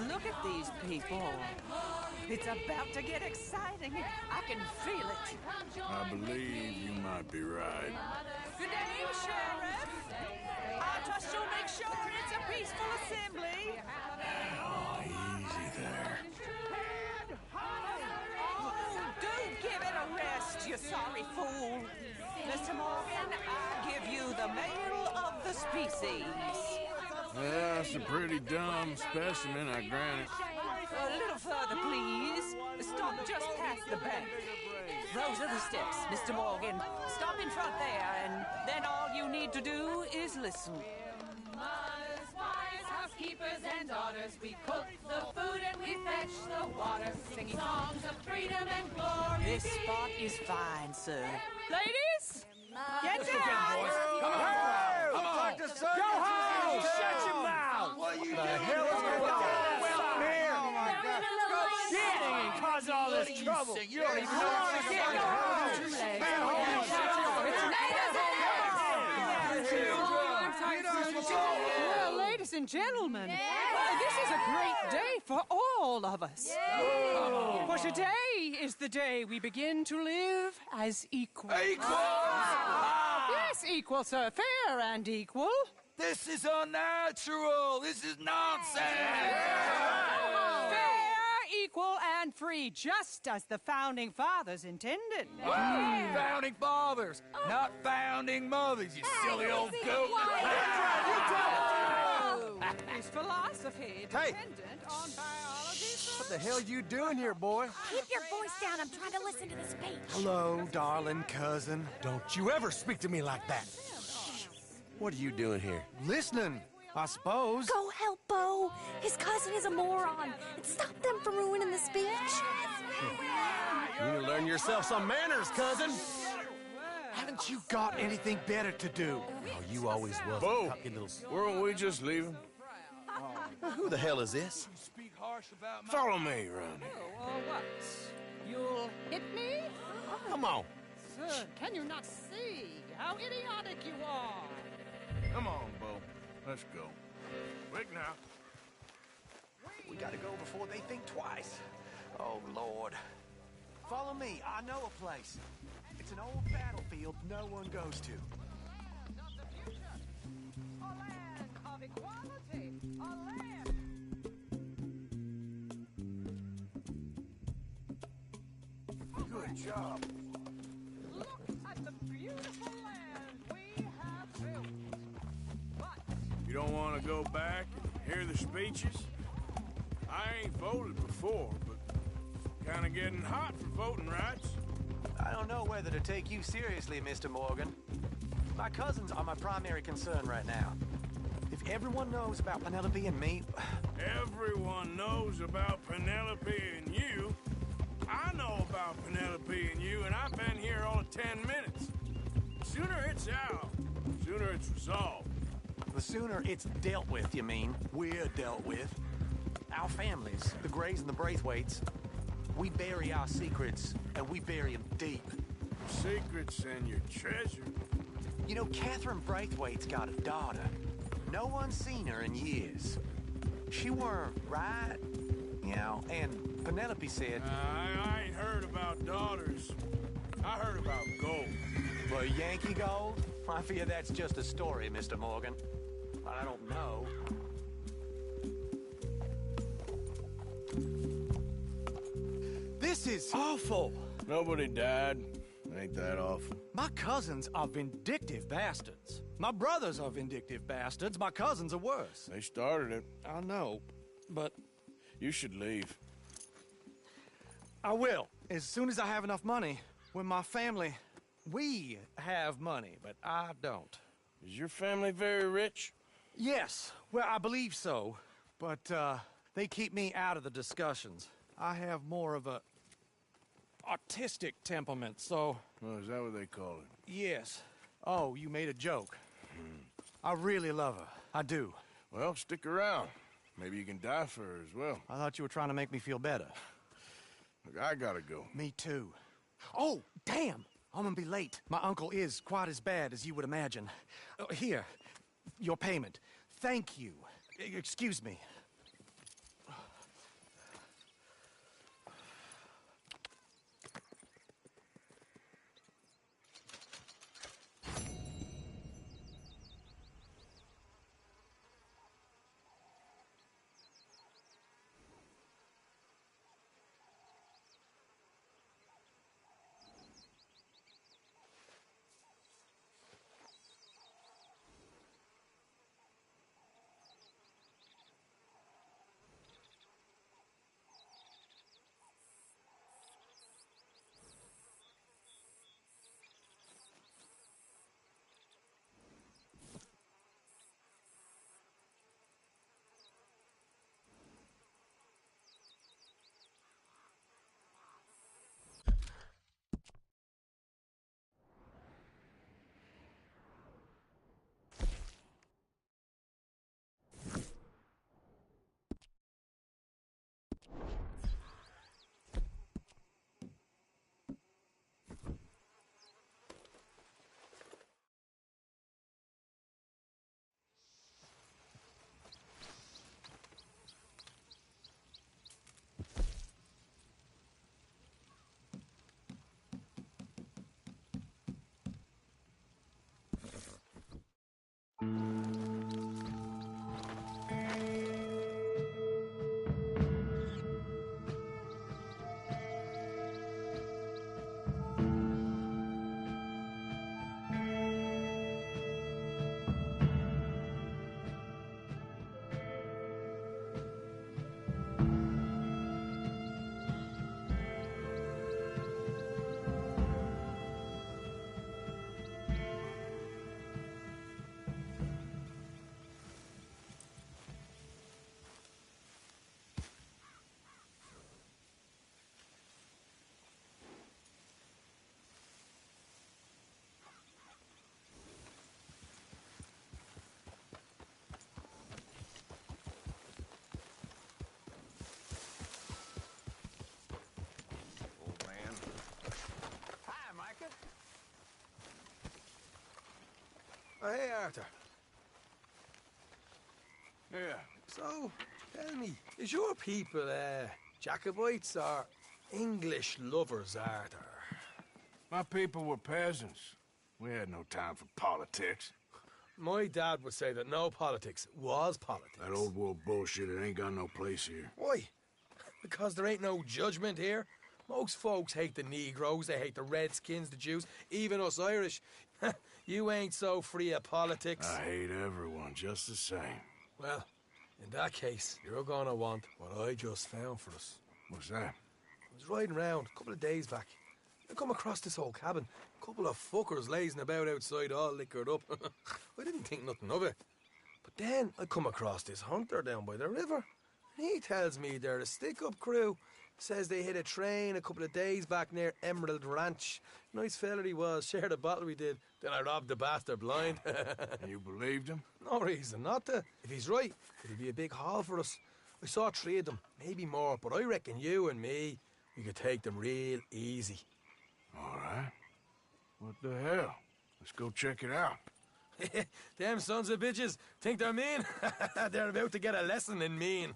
Look at these people. It's about to get exciting. I can feel it. I believe you might be right. Good day, Sheriff. I trust you'll make sure it's a peaceful assembly. Oh, easy there. Oh, do give it a rest, you sorry fool. Mr. Morgan, I give you the male of the species. Yeah, that's a pretty dumb specimen, I grant it. A little further, please. Stop just past the bank. Those are the steps, Mr. Morgan. Stop in front there, and then all you need to do is listen. Mothers, wives, housekeepers, and daughters. We cook the food and we fetch the water, singing songs of freedom and glory. This spot is fine, sir. Ladies, get down! Come on! Come on! Go home! Shut your mouth! What the hell is going on? trouble. You don't even know what's going Well, ladies and gentlemen, this is a great day for all of us. For today is the day we begin to live as equals. Yes, equal, sir. Fair and equal. This is unnatural. This is nonsense. Fair, equal, and free, just as the Founding Fathers intended. Founding fathers, not founding mothers, you silly old goat. His philosophy dependent on biology. What the hell you doing here, boy? Keep your voice down. I'm trying to listen to the speech. Hello, darling cousin. Don't you ever speak to me like that. What are you doing here? Listening, I suppose. Go help Bo. His cousin is a moron. And stop them from ruining the speech. You need to learn yourself some manners, cousin. Haven't you got anything better to do? Oh, you always was. Bo, weren't we just leaving? Who the hell is this? Follow me around here. What? You'll hit me? Come on. Sir, can you not see how idiotic you are? Come on, Bo. Let's go. Quick now. We gotta go before they think twice. Oh, Lord. Follow me. I know a place. It's an old battlefield no one goes to. A land of equality. A land. Good job. Look at the beautiful land we have built. You don't want to go back and hear the speeches? I ain't voted before, but kind of getting hot for voting rights. I don't know whether to take you seriously, Mr. Morgan. My cousins are my primary concern right now. If everyone knows about Penelope and me... Everyone knows about Penelope and you. I know about Penelope and you, and I've been here all of 10 minutes. Sooner it's out, sooner it's resolved. The sooner it's dealt with, you mean? We're dealt with. Our families, the Grays and the Braithwaites, we bury our secrets, and we bury them deep. Secrets and your treasure. You know, Catherine Braithwaite's got a daughter. No one's seen her in years. She weren't right, you know, and Penelope said... I ain't heard about daughters. I heard about gold. Well, Yankee gold? I fear that's just a story, Mr. Morgan. I don't know. This is awful. Nobody died. Ain't that awful? My cousins are vindictive bastards. My brothers are vindictive bastards. My cousins are worse. They started it. I know, but... You should leave. I will, as soon as I have enough money. When my family... We have money, but I don't. Is your family very rich? Yes, well, I believe so. But, they keep me out of the discussions. I have more of a... artistic temperament, so... Oh, is that what they call it? Yes. Oh, you made a joke. I really love her. I do. Well, stick around. Maybe you can die for her as well. I thought you were trying to make me feel better. Look, I gotta go. Me too. Oh, damn! I'm gonna be late. My uncle is quite as bad as you would imagine. Here, your payment. Thank you. Excuse me. Oh, hey, Arthur. Yeah. So, tell me, is your people, Jacobites or English lovers, Arthur? My people were peasants. We had no time for politics. My dad would say that no politics was politics. That old world bullshit, it ain't got no place here. Why? Because there ain't no judgment here. Most folks hate the Negroes, they hate the Redskins, the Jews, even us Irish. You ain't so free of politics. I hate everyone just the same. Well, in that case, you're gonna want what I just found for us. What's that? I was riding around a couple of days back. I come across this old cabin. A couple of fuckers lazing about outside all liquored up. I didn't think nothing of it. But then I come across this hunter down by the river. He tells me they're a stick-up crew. Says they hit a train a couple of days back near Emerald Ranch. Nice fella he was, shared a bottle we did. Then I robbed the bastard blind. And you believed him? No reason not to. If he's right, it'll be a big haul for us. I saw 3 of them, maybe more, but I reckon you and me, we could take them real easy. All right. What the hell? Let's go check it out. Them sons of bitches think they're mean. They're about to get a lesson in mean.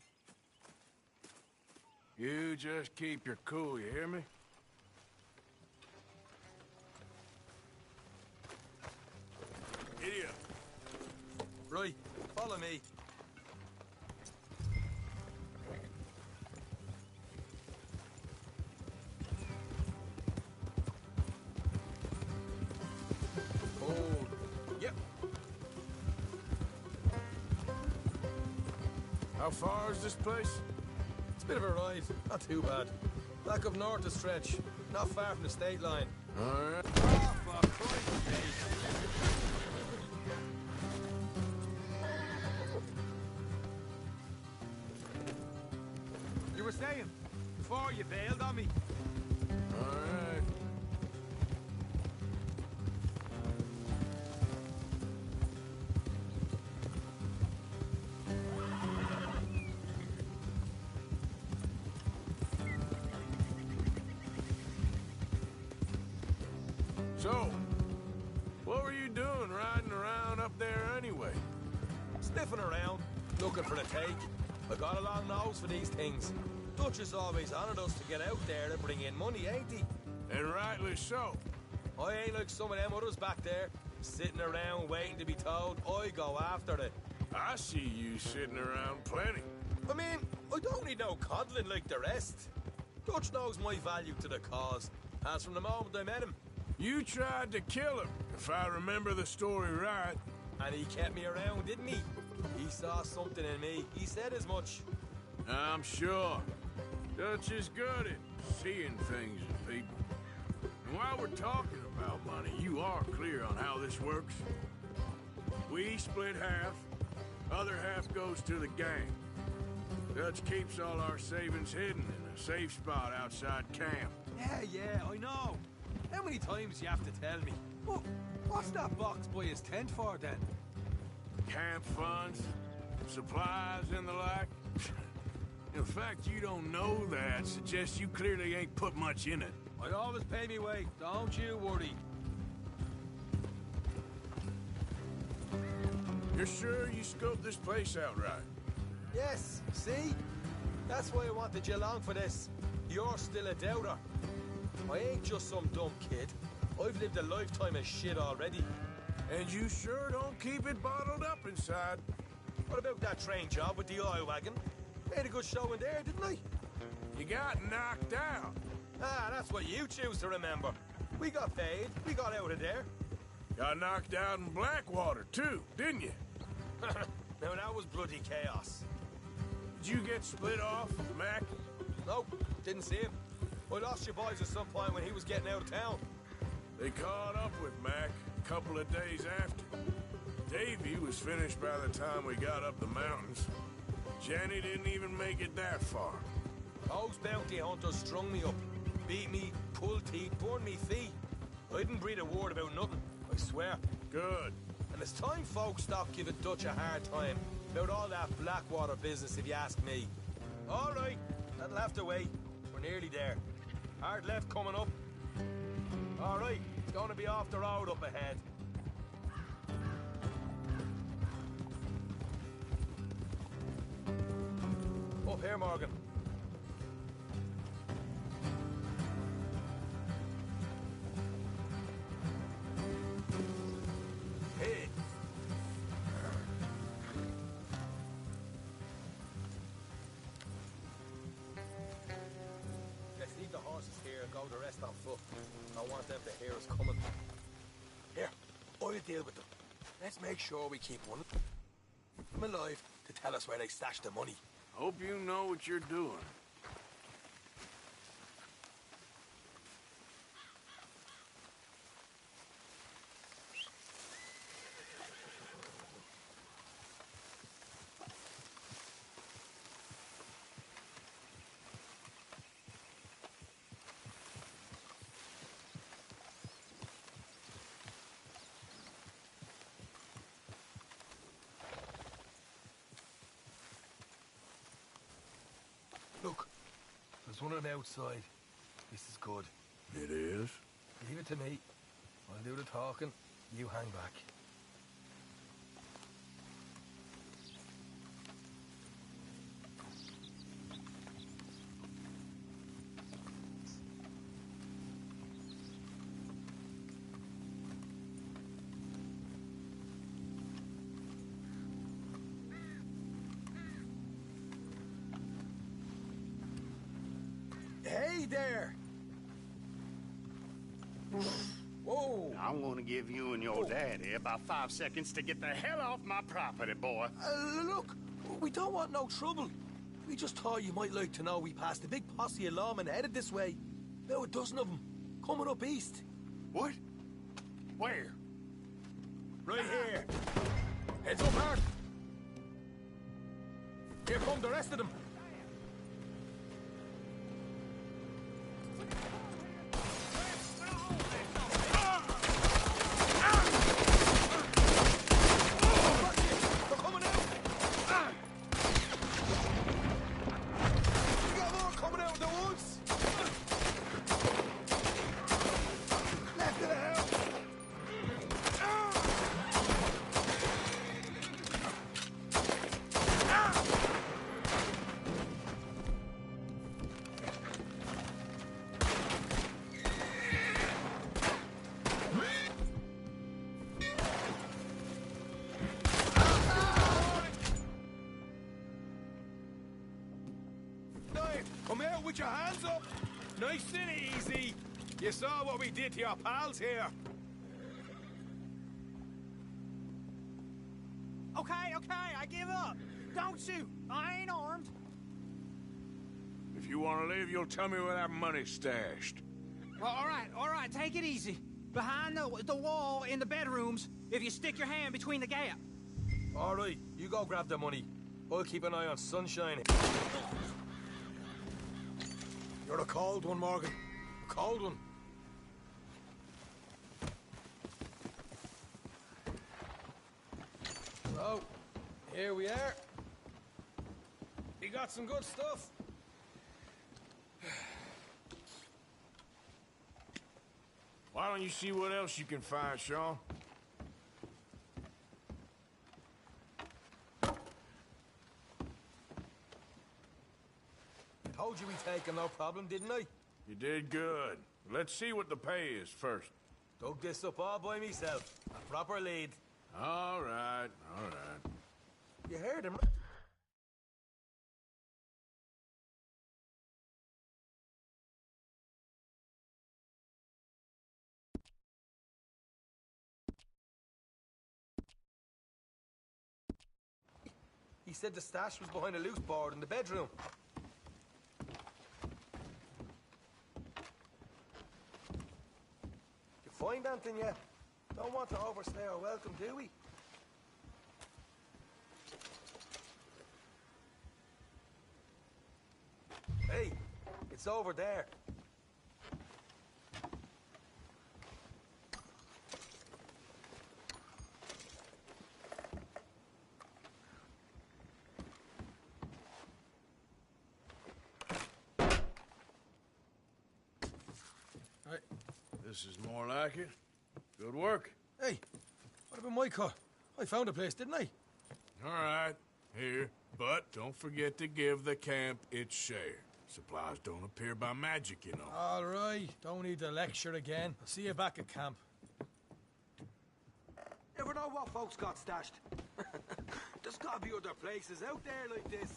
You just keep your cool, you hear me? Giddy up. Right, follow me. Hold. Yep. How far is this place? It's a bit of a ride, not too bad. Back up north a stretch, not far from the state line. All right. Oh, for Christ's sake. You were saying, before you bailed on me. All right. So, what were you doing riding around up there anyway? Sniffing around, looking for the take. I got a long nose for these things. Dutch has always honoured us to get out there and bring in money, ain't he? And rightly so. I ain't like some of them others back there, sitting around waiting to be told. I go after it. I see you sitting around plenty. I mean, I don't need no coddling like the rest. Dutch knows my value to the cause, as from the moment I met him. You tried to kill him, if I remember the story right. And he kept me around, didn't he? He saw something in me. He said as much. I'm sure. Dutch is good at seeing things in people. And while we're talking about money, you are clear on how this works. We split half, other half goes to the gang. Dutch keeps all our savings hidden in a safe spot outside camp. Yeah, I know. How many times you have to tell me? What's that box by his tent for, then? Camp funds, supplies, and the like. In fact, you don't know that suggests you clearly ain't put much in it. I always pay me way, don't you worry. You're sure you scoped this place out right? Yes, see? That's why I wanted you along for this. You're still a doubter. I ain't just some dumb kid. I've lived a lifetime of shit already. And you sure don't keep it bottled up inside. What about that train job with the oil wagon? Made a good show in there, didn't I? You got knocked out. Ah, that's what you choose to remember. We got paid. We got out of there. Got knocked out in Blackwater, too, didn't you? Now, that was bloody chaos. Did you get split off with Mac? Nope, didn't see him. I lost your boys at some point when he was getting out of town. They caught up with Mac a couple of days after. Davy was finished by the time we got up the mountains. Jenny didn't even make it that far. Those bounty hunters strung me up, beat me, pulled teeth, burned me feet. I didn't breathe a word about nothing, I swear. Good. And it's time folks stop giving Dutch a hard time about all that Blackwater business, if you ask me. All right, that'll have to wait. We're nearly there. Hard left coming up. All right, it's going to be off the road up ahead. up here, Morgan. Hey. Let's leave the horses here and go the rest on foot. I want them to hear us coming. Here, I'll deal with them. Let's make sure we keep one of them alive to tell us where they stashed the money. Hope you know what you're doing. Look, there's one on the outside. This is good. It is? Leave it to me. I'll do the talking. You hang back. Hey there! Whoa! I'm gonna give you and your daddy about 5 seconds to get the hell off my property, boy. Look, we don't want no trouble. We just thought you might like to know we passed a big posse of lawmen headed this way. About a dozen of them, coming up east. What? Where? Right here. Heads up, Hart. Here come the rest of them. Come out with your hands up! Nice and easy! You saw what we did to your pals here. Okay, I give up. Don't shoot. I ain't armed. If you want to leave, you'll tell me where that money's stashed. All right, take it easy. Behind the wall in the bedrooms, if you stick your hand between the gap. All right, you go grab the money. I'll keep an eye on Sunshine. You're a cold one, Morgan. A cold one. So, here we are. You got some good stuff. Why don't you see what else you can find, Sean? I told you we'd taken no problem, didn't I? You did good. Let's see what the pay is first. Dug this up all by myself. A proper lead. All right. You heard him. He said the stash was behind a loose board in the bedroom. You find anything yet? Don't want to overstay our welcome, do we? Hey, it's over there. This is more like it. Good work. Hey, what about my car? I found a place, didn't I? All right. Here. But don't forget to give the camp its share. Supplies don't appear by magic, you know. All right, don't need to lecture again. I'll see you back at camp. Ever know what folks got stashed? There's gotta be other places out there like this.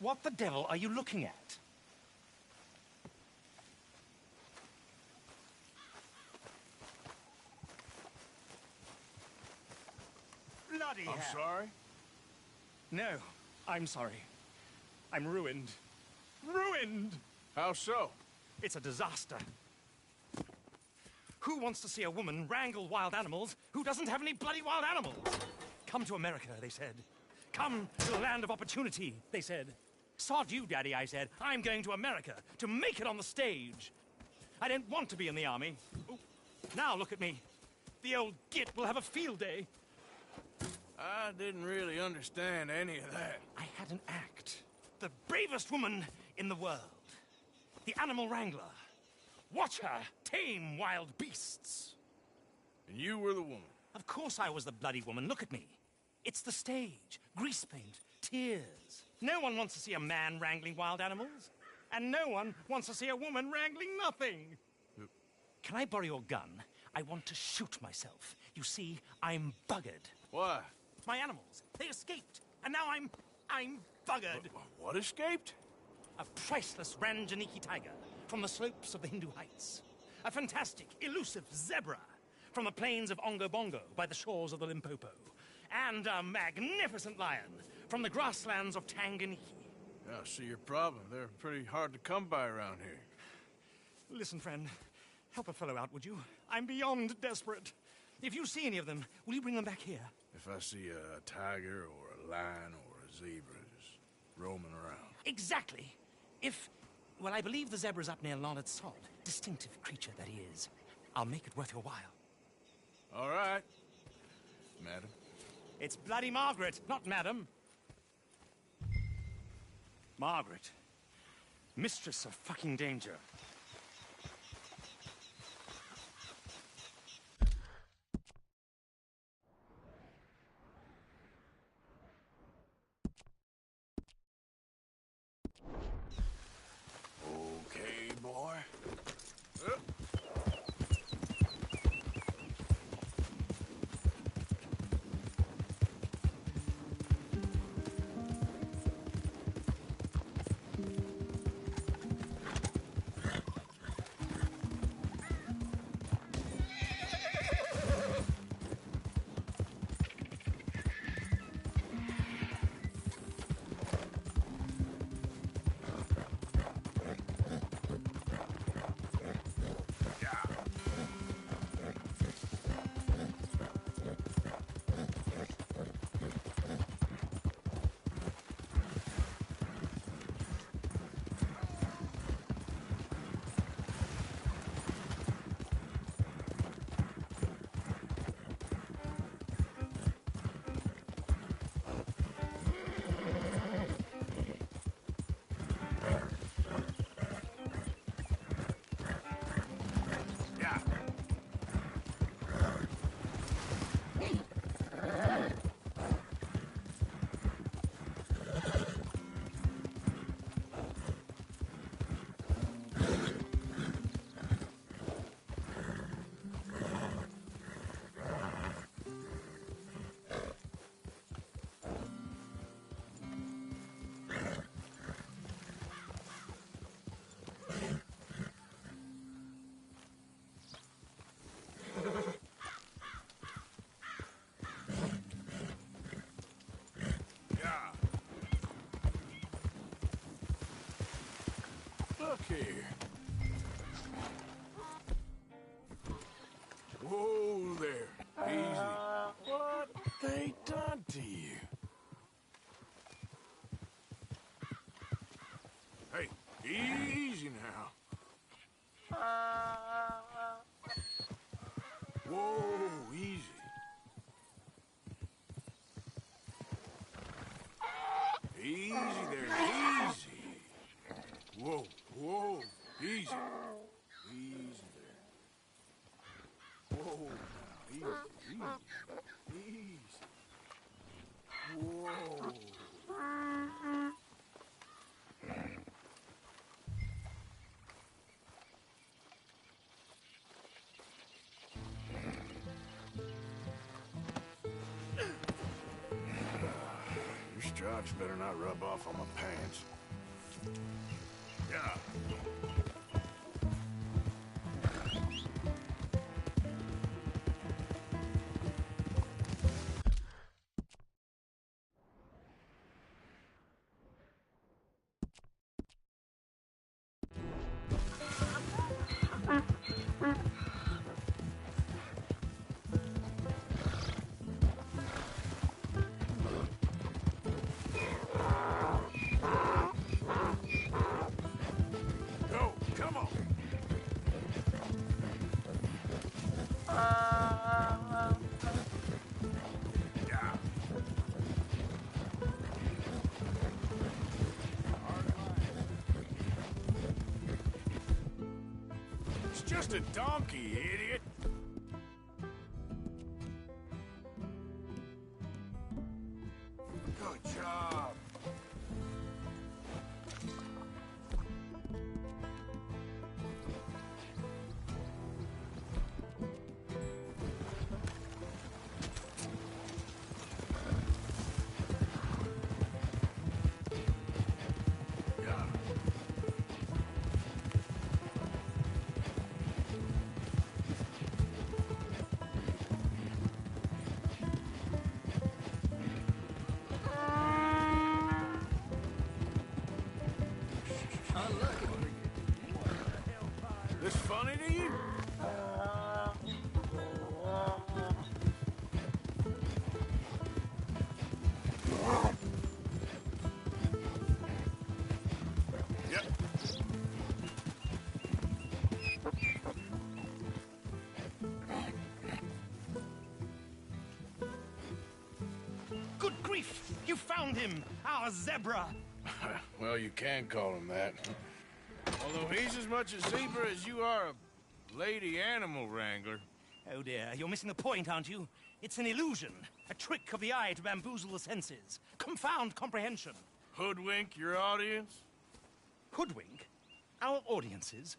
What the devil are you looking at? Bloody hell. I'm sorry? No, I'm sorry. I'm ruined. Ruined! How so? It's a disaster. Who wants to see a woman wrangle wild animals who doesn't have any bloody wild animals? Come to America, they said. Come to the land of opportunity, they said. Sod you, Daddy, I said. I'm going to America to make it on the stage. I don't want to be in the army. Ooh. Now look at me. The old git will have a field day. I didn't really understand any of that. I had an act. The bravest woman in the world. The animal wrangler. Watch her tame wild beasts. And you were the woman? Of course I was the bloody woman. Look at me. It's the stage. Grease paint. Tears. No one wants to see a man wrangling wild animals. And no one wants to see a woman wrangling nothing. Can I borrow your gun? I want to shoot myself. You see, I'm buggered. Why? My animals. They escaped. And now I'm buggered. What escaped? A priceless Ranjaniki tiger from the slopes of the Hindu Heights. A fantastic, elusive zebra from the plains of Ongo Bongo by the shores of the Limpopo. And a magnificent lion from the grasslands of Tanganyika. Yeah, I see your problem. They're pretty hard to come by around here. Listen, friend. Help a fellow out, would you? I'm beyond desperate. If you see any of them, will you bring them back here? If I see a tiger or a lion or a zebra just roaming around. Exactly. If Well, I believe the zebra's up near Lonnet Salt. Distinctive creature that he is. I'll make it worth your while. All right, madam. It's bloody Margaret, not madam. Margaret. Mistress of fucking danger. Okay, boy. Look here. Whoa there. Easy. What they done to you? Hey, easy now. Whoa, easy. Easy there, easy. Whoa, whoa, easy. Easy there. Whoa, now, easy, easy. Whoa. Your stripes better not rub off on my pants. Yeah. Go, come on. Yeah. It's just a donkey, idiot. Good job. You found him, our zebra. Well, you can call him that. Although he's as much a zebra as you are a lady animal wrangler. Oh dear, you're missing the point, aren't you? It's an illusion, a trick of the eye to bamboozle the senses, confound comprehension. Hoodwink your audience? Hoodwink? Our audiences?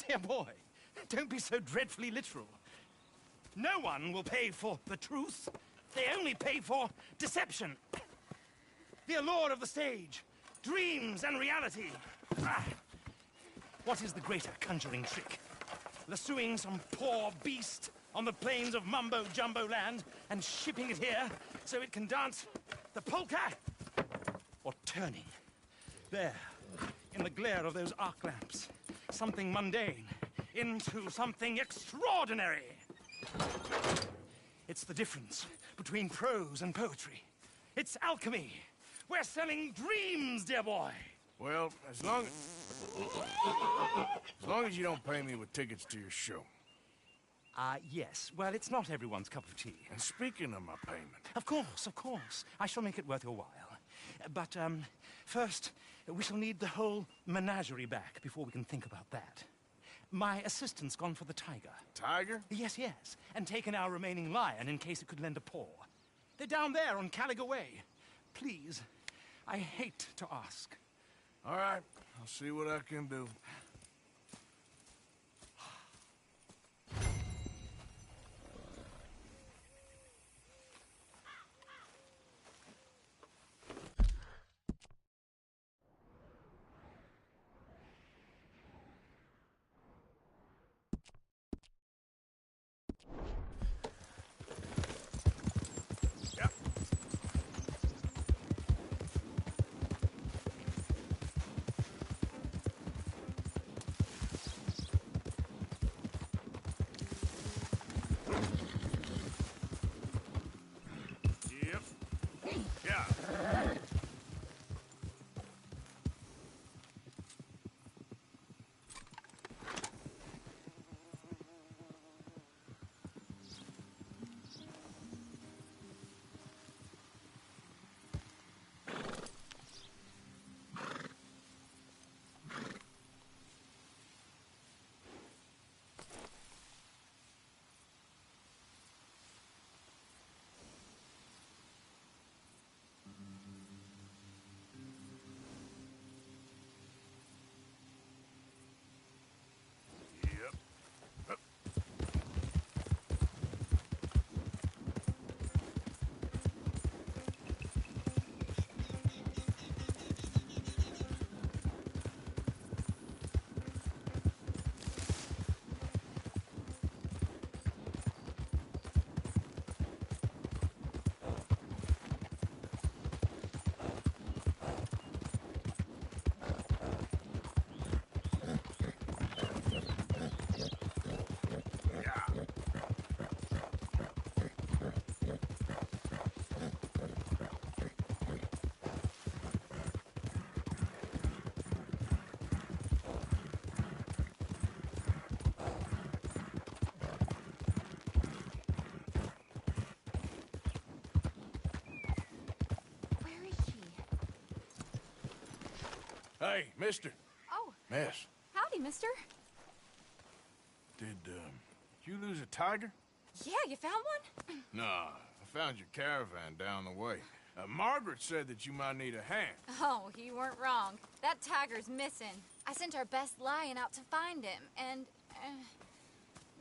Dear boy, don't be so dreadfully literal. No one will pay for the truth. They only pay for deception. The allure of the stage, dreams and reality. What is the greater conjuring trick? Lassoing some poor beast on the plains of mumbo-jumbo land and shipping it here so it can dance the polka? Or turning, there, in the glare of those arc lamps, something mundane into something extraordinary? It's the difference between prose and poetry. It's alchemy. We're selling dreams, dear boy. Well, as long as you don't pay me with tickets to your show. Yes. Well, it's not everyone's cup of tea. And speaking of my payment... Of course. I shall make it worth your while. But, first, we shall need the whole menagerie back before we can think about that. My assistant's gone for the tiger. Tiger? Yes. And taken our remaining lion in case it could lend a paw. They're down there on Caliga Way. Please, I hate to ask. All right, I'll see what I can do. Hey, mister. Oh. Miss. Howdy, mister. Did you lose a tiger? Yeah, you found one? Nah, I found your caravan down the way. Margaret said that you might need a hand. Oh, you weren't wrong. That tiger's missing. I sent our best lion out to find him, and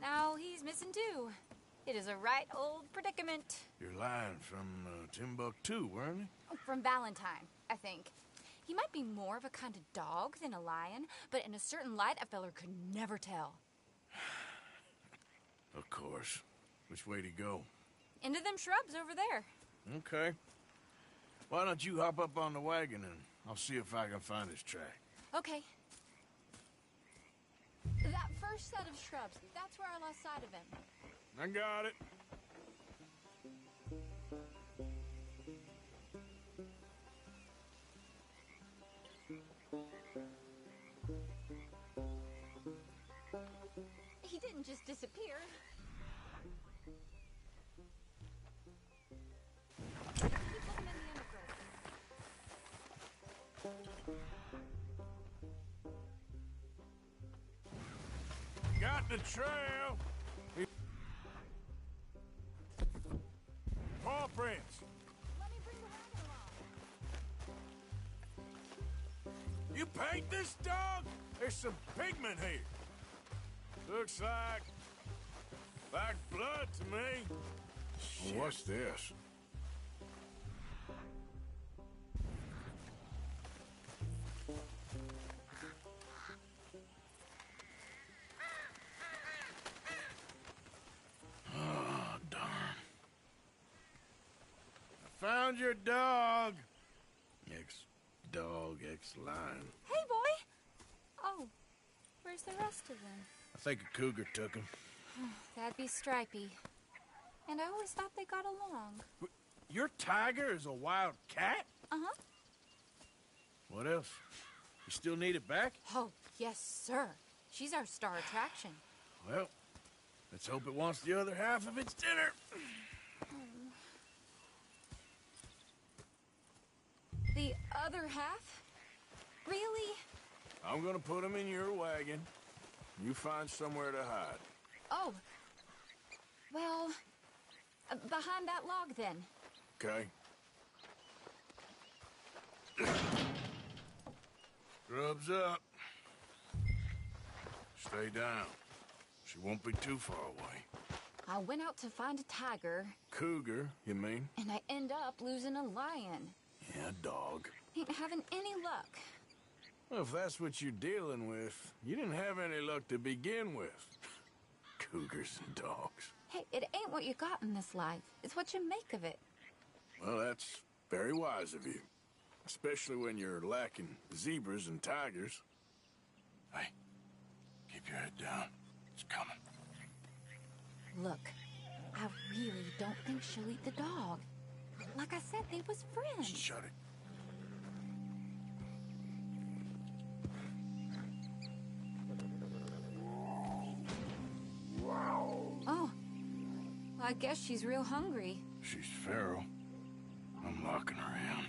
now he's missing too. It is a right old predicament. Your lion from Timbuktu, weren't he? From Valentine, I think. He might be more of a kind of dog than a lion, but in a certain light, a feller could never tell. Of course. Which way to go? Into them shrubs over there. Okay. Why don't you hop up on the wagon and I'll see if I can find his track. Okay. That first set of shrubs, that's where I lost sight of him. I got it. He didn't just disappear. He put him in the got the trail. Paw prints. You paint this dog? There's some pigment here. Looks like blood to me. Well, what's this? Oh, darn. I found your dog. Ex-dog, ex-lion. Hey, boy! Oh, where's the rest of them? I think a cougar took him. That'd be Stripey. And I always thought they got along. Your tiger is a wild cat? Uh-huh. What else? You still need it back? Oh, yes, sir. She's our star attraction. Well, let's hope it wants the other half of its dinner. The other half? Really? I'm gonna put him in your wagon. You find somewhere to hide. Oh. Well, behind that log, then. Okay. Grub's up. Stay down. She won't be too far away. I went out to find a tiger. Cougar, you mean? And I end up losing a lion. Yeah, dog. Ain't having any luck. Well, if that's what you're dealing with, you didn't have any luck to begin with. Cougars and dogs. Hey, it ain't what you got in this life. It's what you make of it. Well, that's very wise of you. Especially when you're lacking zebras and tigers. Hey, keep your head down. It's coming. Look, I really don't think she'll eat the dog. Like I said, they was friends. Shut it. Oh, I guess she's real hungry. She's feral. I'm locking her in.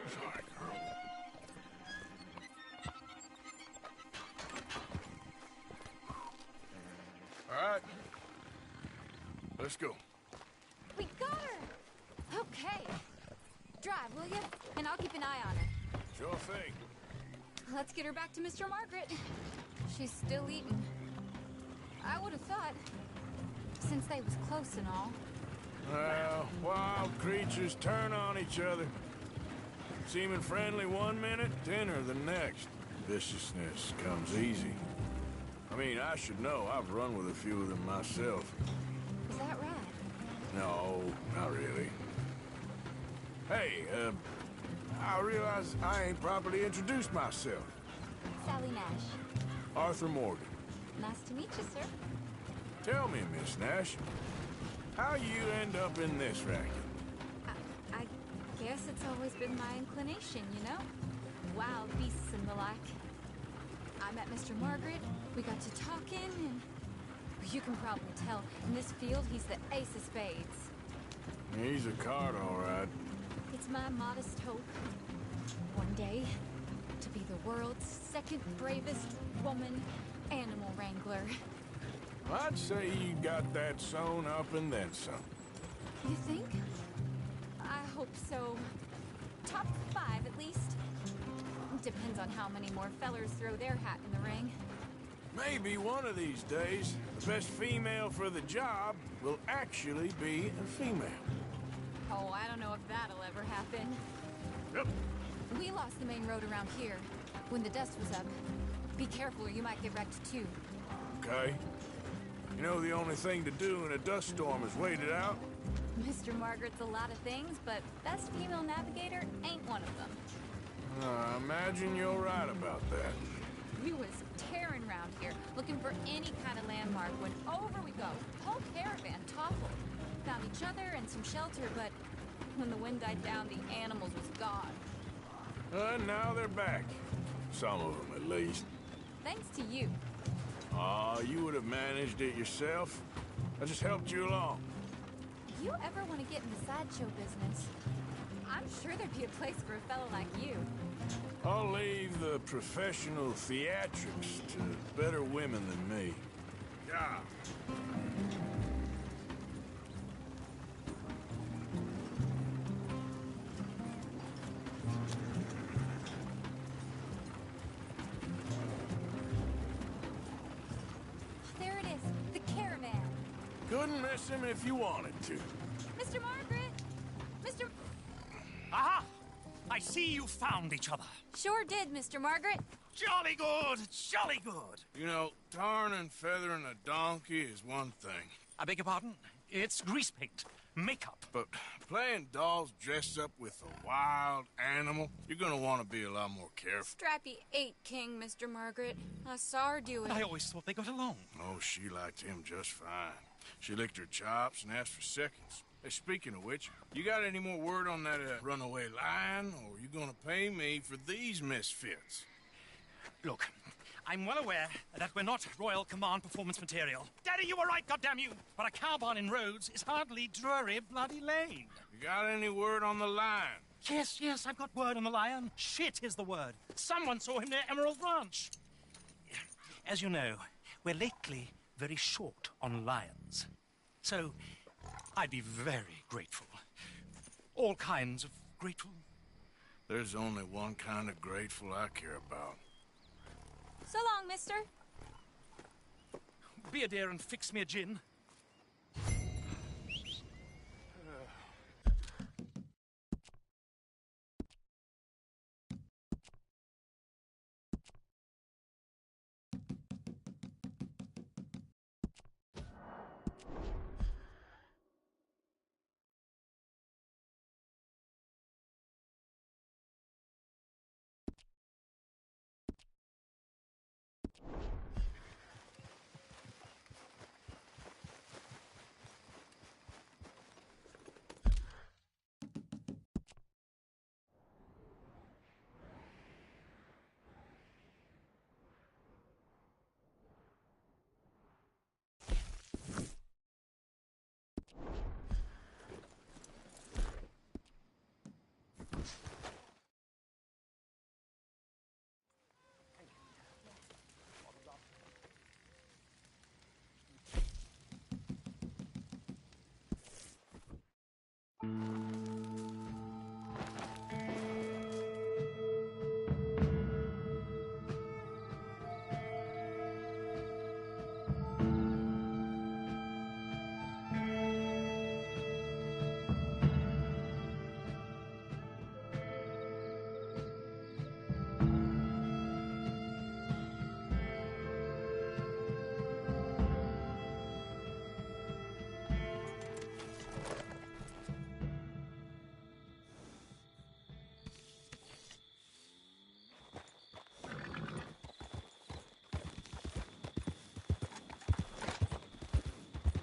Sorry, girl. All right. Let's go. We got her! Okay. Drive, will you? And I'll keep an eye on her. Sure thing. Let's get her back to Mr. Margaret. She's still eating. I would have thought, since they was close and all. Well, wild creatures turn on each other. Seeming friendly one minute, dinner the next. Viciousness comes easy. I mean, I should know. I've run with a few of them myself. Is that right? No, not really. Hey, I realize I ain't properly introduced myself. Sally Nash. Arthur Morgan. Nice to meet you, sir. Tell me, Miss Nash, how you end up in this racket? I guess it's always been my inclination, you know? Wild beasts and the like. I met Mr. Margaret, we got to talking, and you can probably tell, in this field, he's the ace of spades. He's a card, all right. It's my modest hope, one day, to be the world's second bravest woman animal wrangler. I'd say you got that sewn up and then some. You think? I hope so. Top 5, at least. Depends on how many more fellers throw their hat in the ring. Maybe one of these days, the best female for the job will actually be a female. Oh, I don't know if that'll ever happen. Yep. We lost the main road around here when the dust was up. Be careful or you might get wrecked too. Okay. You know the only thing to do in a dust storm is wait it out? Mr. Margaret's a lot of things, but best female navigator ain't one of them. I imagine you're right about that. We was tearing around here, looking for any kind of landmark when over we go. Whole caravan toppled. Found each other and some shelter, but when the wind died down, the animals was gone. And now they're back. Some of them, at least. thanks to you. Aw, you would have managed it yourself. I just helped you along. If you ever want to get in the sideshow business, I'm sure there'd be a place for a fellow like you. I'll leave the professional theatrics to better women than me. Yeah. There it is, the caravan. Couldn't miss him if you wanted to. Mr. Margaret! Mr. Aha! I see you found each other. Sure did, Mr. Margaret. Jolly good, jolly good. You know, tarring and feathering a donkey is one thing. I beg your pardon? It's grease paint, makeup. But playing dolls dressed up with a wild animal, you're gonna want to be a lot more careful. Strappy ate King, Mr. Margaret. I saw her do it. I always thought they got along. Oh, she liked him just fine. She licked her chops and asked for seconds. Hey, speaking of which, you got any more word on that runaway lion, or are you gonna pay me for these misfits? Look, I'm well aware that we're not Royal Command performance material. Daddy, you were right, goddammit you! But a cow barn in Rhodes is hardly Drury Bloody Lane. You got any word on the lion? Yes, I've got word on the lion. Shit is the word. Someone saw him near Emerald Ranch. As you know, we're lately very short on lions. So, I'd be very grateful. All kinds of grateful. There's only one kind of grateful I care about. So long, mister. Be a dear and fix me a gin.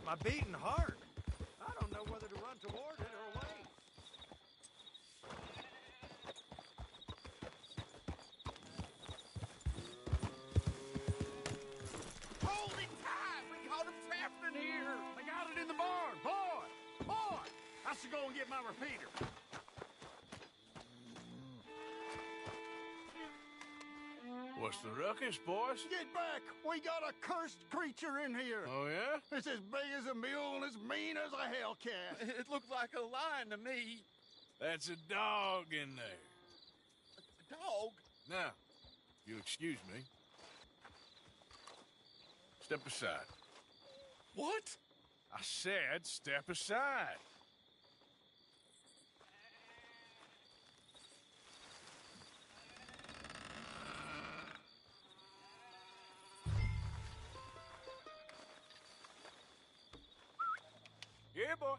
My beating heart. I don't know whether to run toward it or away. Hold it tight! We caught him trapped in here! They got it in the barn! Boy! I should go and get my repeater. What's the ruckus, boys? Get back! We got a cursed creature in here! Oh, yeah? It's as big as a mule and as mean as a hellcat. It looked like a lion to me. That's a dog in there. A dog? Now, you'll excuse me. Step aside. What? I said step aside. Yeah, boy.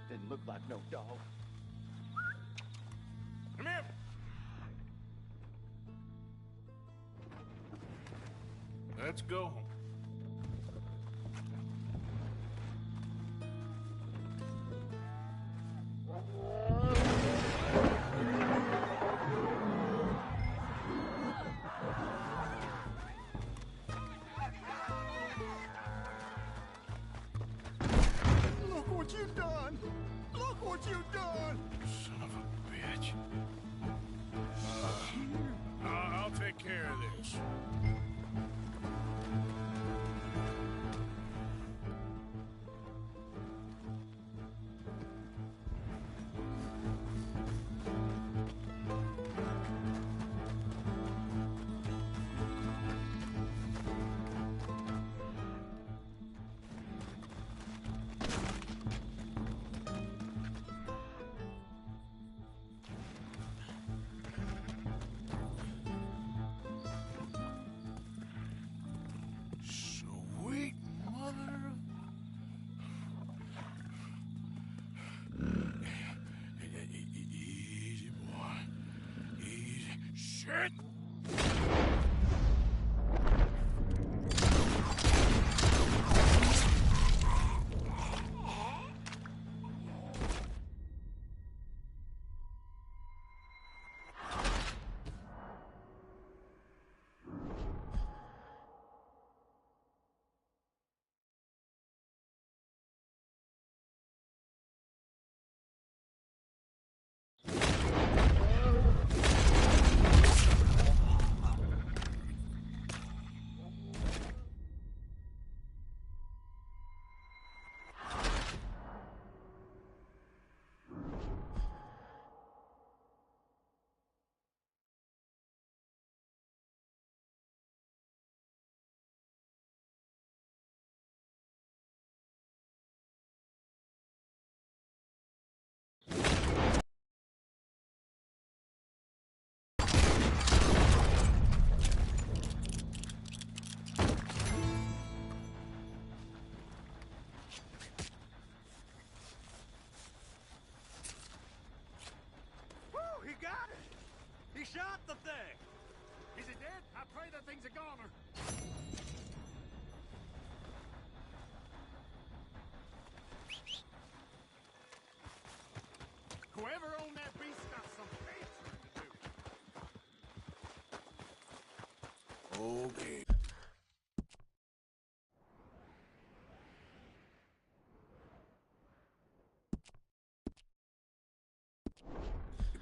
Didn't look like no dog. Come here. Let's go home. what you've done! Look what you've done! Son of a bitch. I'll take care of this. Sweet mother of... Easy, boy. Easy. Shit! He got it! He shot the thing! Is it dead? I pray that thing's a goner. Whoever owned that beast got some answering to do. Okay.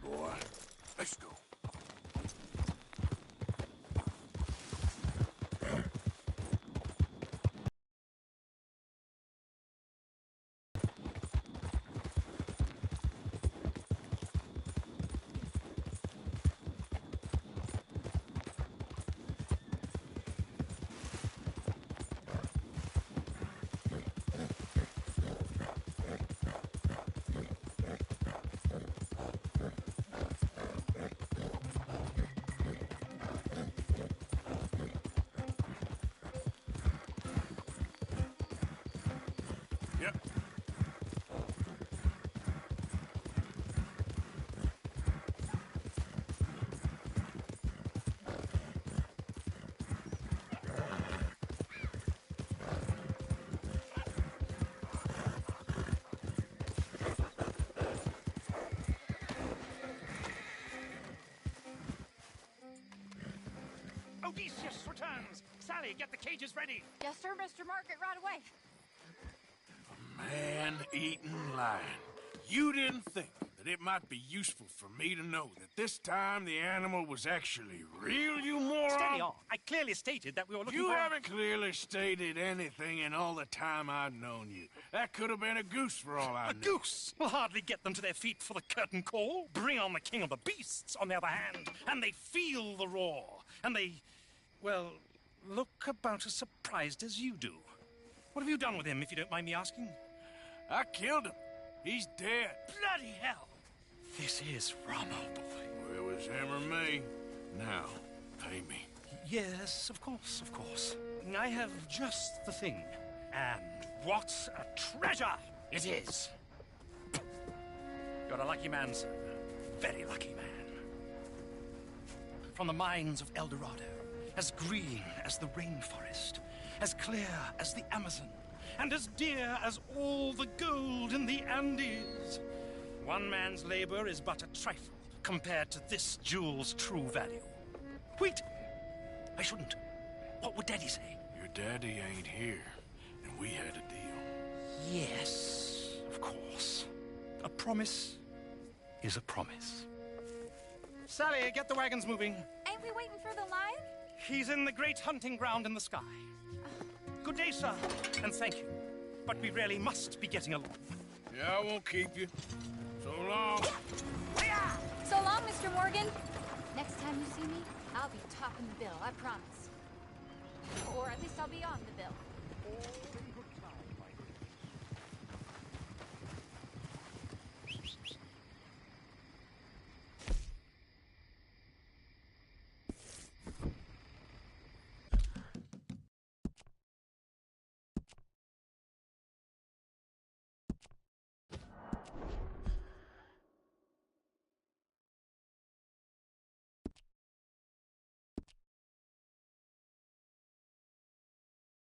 Boy, let's go. Yep. Odysseus returns! Sally, get the cages ready! Yes, sir, Mr. Margaret, right away. Man-eating lion. You didn't think that it might be useful for me to know that this time the animal was actually real, you moron? Steady on. I clearly stated that we were looking You for... haven't clearly stated anything in all the time I've known you. That could have been a goose for all I A knew. goose will hardly get them to their feet for the curtain call. Bring on the king of the beasts, on the other hand, and they feel the roar. And they, well, look about as surprised as you do. What have you done with him, if you don't mind me asking? I killed him. He's dead. Bloody hell! This is Rommel, boy. Well, it was him or me. Now, pay me. Yes, of course, of course. I have just the thing. And what a treasure it is! You're a lucky man, sir. Very lucky man. From the mines of El Dorado, as green as the rainforest, as clear as the Amazon, and as dear as all the gold in the Andes. One man's labor is but a trifle compared to this jewel's true value. Wait! I shouldn't. What would Daddy say? Your daddy ain't here, and we had a deal. Yes, of A promise is a promise. Sally, get the wagons moving. Ain't we waiting for the lion? He's in the great hunting ground in the sky. Good day, sir, and thank you. But we really must be getting along. Yeah, I won't keep you. So long. So long, Mr. Morgan. Next time you see me, I'll be topping the bill, I promise. Or at least I'll be on the bill.